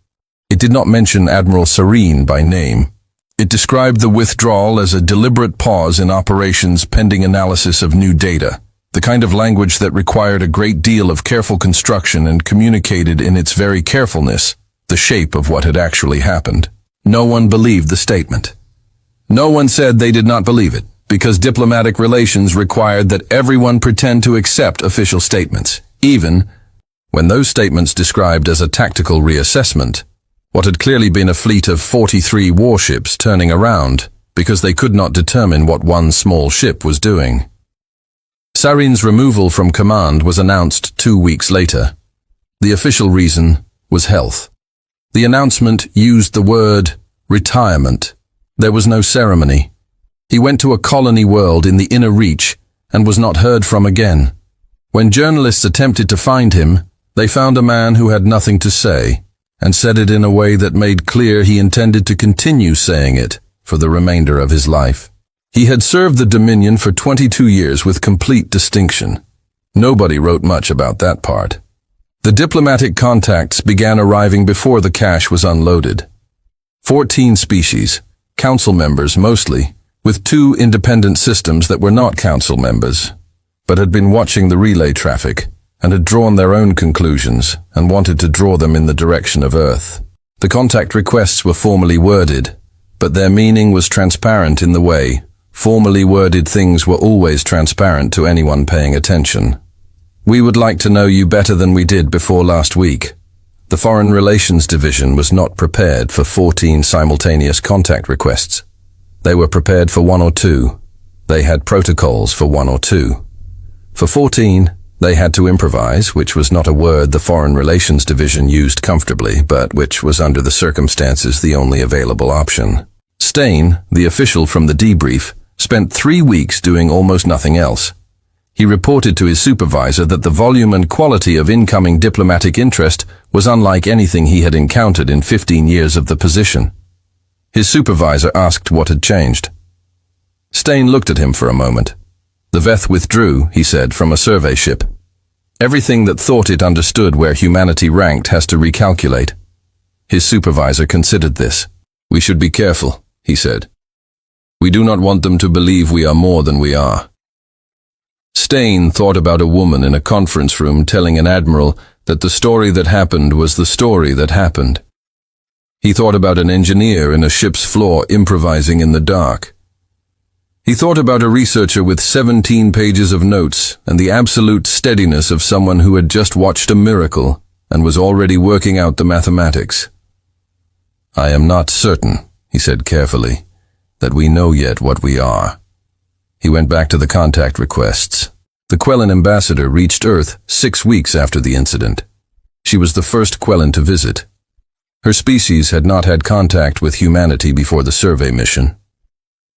It did not mention Admiral Serene by name. It described the withdrawal as a deliberate pause in operations pending analysis of new data, the kind of language that required a great deal of careful construction and communicated in its very carefulness the shape of what had actually happened. No one believed the statement. No one said they did not believe it, because diplomatic relations required that everyone pretend to accept official statements, even when those statements described as a tactical reassessment what had clearly been a fleet of 43 warships turning around because they could not determine what one small ship was doing. Sarin's removal from command was announced 2 weeks later. The official reason was health. The announcement used the word retirement. There was no ceremony. He went to a colony world in the inner reach and was not heard from again. When journalists attempted to find him, they found a man who had nothing to say, and said it in a way that made clear he intended to continue saying it for the remainder of his life. He had served the Dominion for 22 years with complete distinction. Nobody wrote much about that part. The diplomatic contacts began arriving before the cash was unloaded. 14 species, council members mostly, with 2 independent systems that were not council members, but had been watching the relay traffic and had drawn their own conclusions and wanted to draw them in the direction of Earth. The contact requests were formally worded, but their meaning was transparent in the way formally worded things were always transparent to anyone paying attention. We would like to know you better than we did before last week. The Foreign Relations Division was not prepared for 14 simultaneous contact requests. They were prepared for 1 or 2. They had protocols for 1 or 2. For 14, they had to improvise, which was not a word the Foreign Relations Division used comfortably, but which was under the circumstances the only available option. Stain, the official from the debrief, spent 3 weeks doing almost nothing else. He reported to his supervisor that the volume and quality of incoming diplomatic interest was unlike anything he had encountered in 15 years of the position. His supervisor asked what had changed. Stain looked at him for a moment. The Veth withdrew, he said, from a survey ship. Everything that thought it understood where humanity ranked has to recalculate. His supervisor considered this. We should be careful, he said. We do not want them to believe we are more than we are. Stain thought about a woman in a conference room telling an admiral that the story that happened was the story that happened. He thought about an engineer in a ship's floor improvising in the dark. He thought about a researcher with 17 pages of notes and the absolute steadiness of someone who had just watched a miracle and was already working out the mathematics. I am not certain, he said carefully, that we know yet what we are. He went back to the contact requests. The Quellan ambassador reached Earth 6 weeks after the incident. She was the first Quellan to visit. Her species had not had contact with humanity before the survey mission.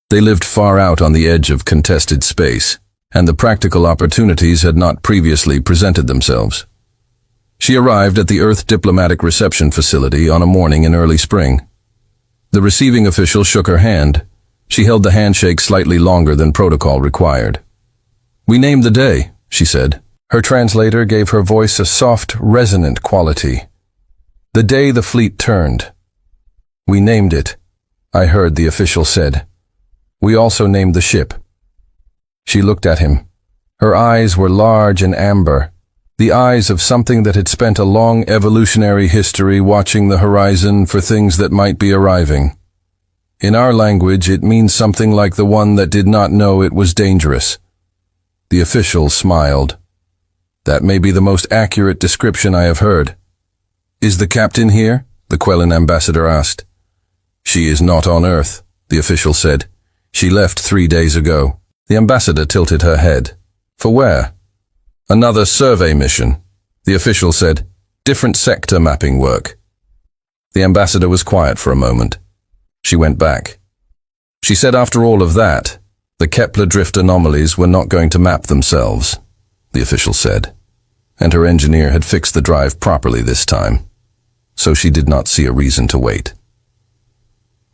They lived far out on the edge of contested space, and the practical opportunities had not previously presented themselves. She arrived at the Earth Diplomatic Reception Facility on a morning in early spring. The receiving official shook her hand. She held the handshake slightly longer than protocol required. We named the day, she said. Her translator gave her voice a soft, resonant quality. The day the fleet turned. We named it, I heard the official said. We also named the ship. She looked at him. Her eyes were large and amber, the eyes of something that had spent a long evolutionary history watching the horizon for things that might be arriving. In our language, it means something like the one that did not know it was dangerous. The official smiled. That may be the most accurate description I have heard. Is the captain here? The Quellan ambassador asked. She is not on Earth, the official said. She left 3 days ago. The ambassador tilted her head. For where? Another survey mission, the official said. Different sector mapping work. The ambassador was quiet for a moment. She went back. She said after all of that, the Kepler drift anomalies were not going to map themselves, the official said. And her engineer had fixed the drive properly this time, so she did not see a reason to wait.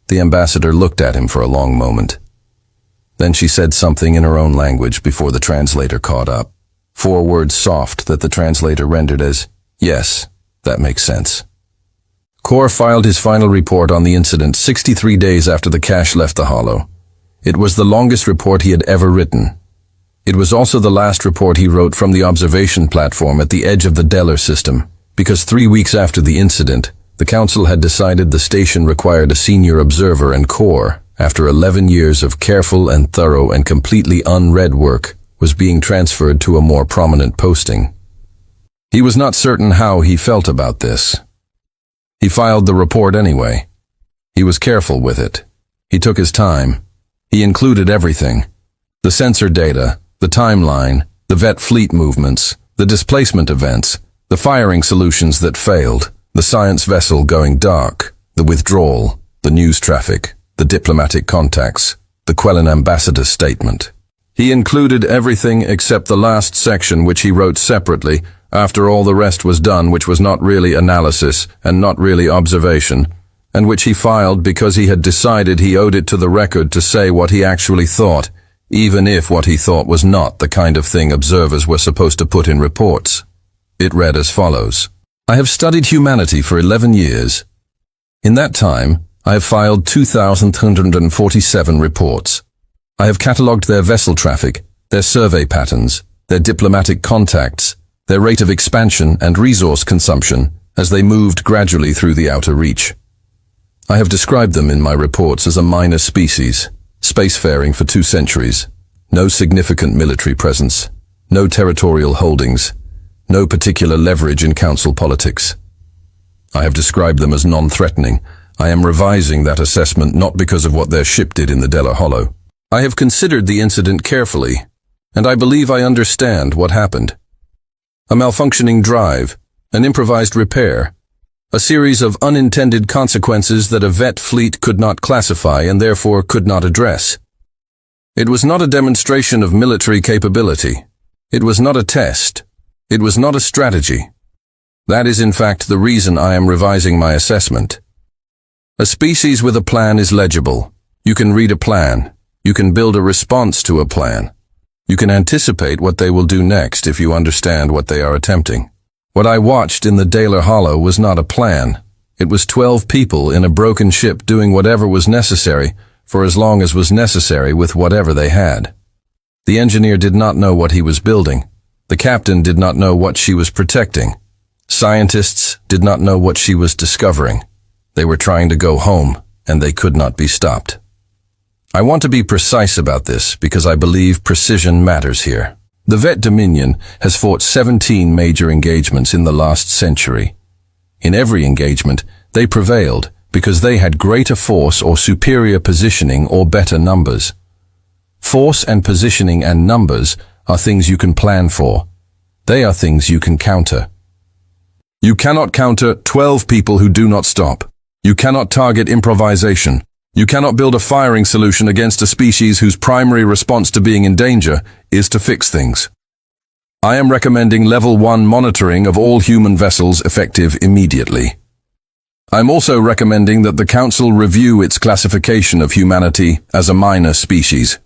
The ambassador looked at him for a long moment. Then she said something in her own language before the translator caught up. 4 words soft that the translator rendered as, yes, that makes sense. Core filed his final report on the incident 63 days after the cache left the holo. It was the longest report he had ever written. It was also the last report he wrote from the observation platform at the edge of the Deller system, because 3 weeks after the incident, the Council had decided the station required a senior observer, and Core, after 11 years of careful and thorough and completely unread work, was being transferred to a more prominent posting. He was not certain how he felt about this. He filed the report anyway. He was careful with it. He took his time. He included everything. The sensor data, the timeline, the vet fleet movements, the displacement events, the firing solutions that failed, the science vessel going dark, the withdrawal, the news traffic, the diplomatic contacts, the Quellan ambassador's statement. He included everything except the last section, which he wrote separately after all the rest was done, which was not really analysis and not really observation, and which he filed because he had decided he owed it to the record to say what he actually thought, even if what he thought was not the kind of thing observers were supposed to put in reports. It read as follows. I have studied humanity for 11 years. In that time, I have filed 2,347 reports. I have catalogued their vessel traffic, their survey patterns, their diplomatic contacts, their rate of expansion and resource consumption as they moved gradually through the outer reach. I have described them in my reports as a minor species, spacefaring for 2 centuries, no significant military presence, no territorial holdings, no particular leverage in council politics. I have described them as non-threatening. I am revising that assessment not because of what their ship did in the Deller Hollow. I have considered the incident carefully, and I believe I understand what happened. A malfunctioning drive, an improvised repair, a series of unintended consequences that a vet fleet could not classify and therefore could not address. It was not a demonstration of military capability. It was not a test. It was not a strategy. That is in fact the reason I am revising my assessment. A species with a plan is legible. You can read a plan. You can build a response to a plan. You can anticipate what they will do next if you understand what they are attempting. What I watched in the Deller Hollow was not a plan. It was 12 people in a broken ship doing whatever was necessary for as long as was necessary with whatever they had. The engineer did not know what he was building. The captain did not know what she was protecting. Scientists did not know what she was discovering. They were trying to go home, and they could not be stopped. I want to be precise about this because I believe precision matters here. The Vet Dominion has fought 17 major engagements in the last century. In every engagement, they prevailed because they had greater force or superior positioning or better numbers. Force and positioning and numbers are things you can plan for. They are things you can counter. You cannot counter 12 people who do not stop. You cannot target improvisation. You cannot build a firing solution against a species whose primary response to being in danger is to fix things. I am recommending Level 1 monitoring of all human vessels effective immediately. I'm also recommending that the Council review its classification of humanity as a minor species.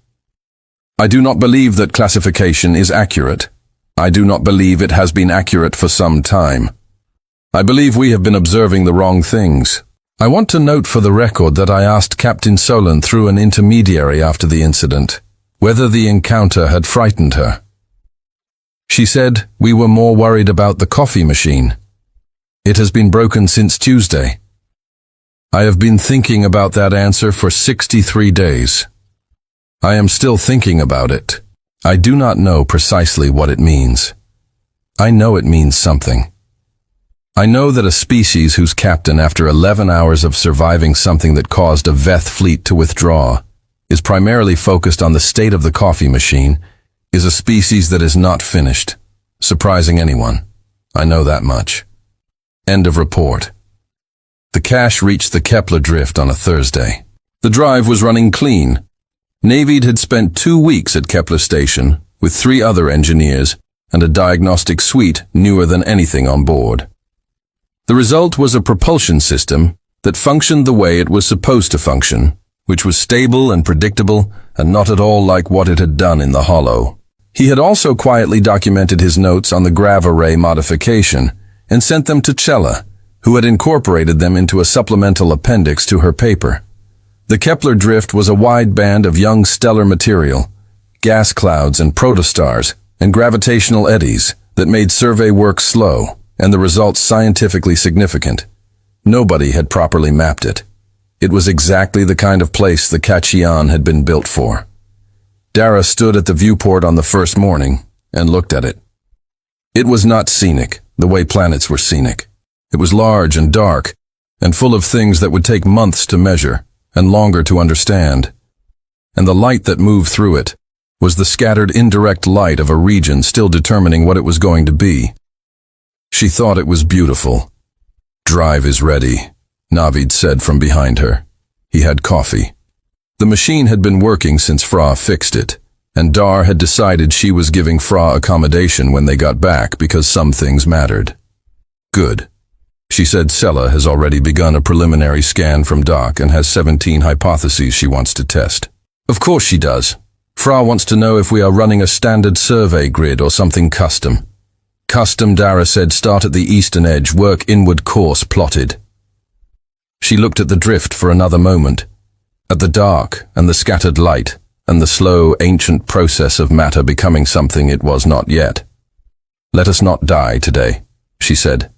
I do not believe that classification is accurate. I do not believe it has been accurate for some time. I believe we have been observing the wrong things. I want to note for the record that I asked Captain Solon through an intermediary after the incident whether the encounter had frightened her. She said, "We were more worried about the coffee machine. It has been broken since Tuesday." I have been thinking about that answer for 63 days. I am still thinking about it. I do not know precisely what it means. I know it means something. I know that a species whose captain, after 11 hours of surviving something that caused a Veth fleet to withdraw, is primarily focused on the state of the coffee machine, is a species that is not finished, surprising anyone. I know that much. End of report. The cache reached the Kepler drift on a Thursday. The drive was running clean. Navid had spent 2 weeks at Kepler Station with 3 other engineers and a diagnostic suite newer than anything on board. The result was a propulsion system that functioned the way it was supposed to function, which was stable and predictable and not at all like what it had done in the Hollow. He had also quietly documented his notes on the grav array modification and sent them to Cella, who had incorporated them into a supplemental appendix to her paper. The Kepler drift was a wide band of young stellar material, gas clouds and protostars, and gravitational eddies that made survey work slow and the results scientifically significant. Nobody had properly mapped it. It was exactly the kind of place the Kachian had been built for. Dara stood at the viewport on the first morning and looked at it. It was not scenic, the way planets were scenic. It was large and dark, and full of things that would take months to measure and longer to understand. And the light that moved through it was the scattered indirect light of a region still determining what it was going to be. She thought it was beautiful. "Drive is ready," Navid said from behind her. He had coffee. The machine had been working since Fra fixed it, and Dar had decided she was giving Fra accommodation when they got back because some things mattered. "Good." She said Sella has already begun a preliminary scan from Doc and has 17 hypotheses she wants to test. "Of course she does. Fra wants to know if we are running a standard survey grid or something custom." "Custom," Dara said. "Start at the eastern edge, work inward course plotted." She looked at the drift for another moment, at the dark and the scattered light and the slow, ancient process of matter becoming something it was not yet. "Let us not die today," she said.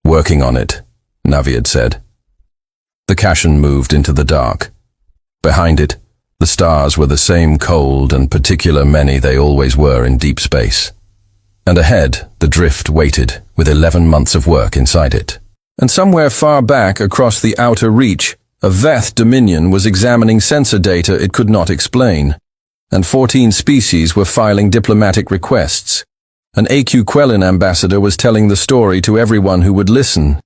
"Working on it," Navi had said. The Kashan moved into the dark. Behind it, the stars were the same cold and particular many they always were in deep space. And ahead, the drift waited, with 11 months of work inside it. And somewhere far back across the outer reach, a Veth dominion was examining sensor data it could not explain, and 14 species were filing diplomatic requests. An AQ Quelin ambassador was telling the story to everyone who would listen,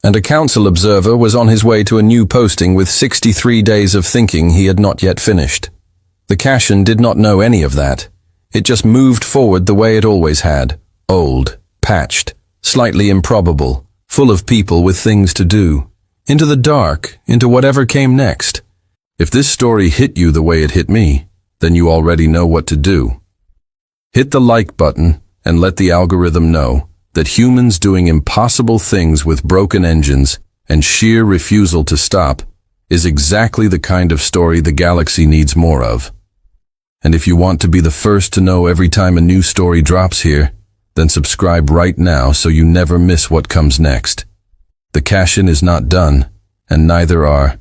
and a council observer was on his way to a new posting with 63 days of thinking he had not yet finished. The Kashan did not know any of that. It just moved forward the way it always had, old, patched, slightly improbable, full of people with things to do, into the dark, into whatever came next. If this story hit you the way it hit me, then you already know what to do. Hit the like button and let the algorithm know that humans doing impossible things with broken engines and sheer refusal to stop is exactly the kind of story the galaxy needs more of. And if you want to be the first to know every time a new story drops here, then subscribe right now so you never miss what comes next. The Kashan is not done, and neither are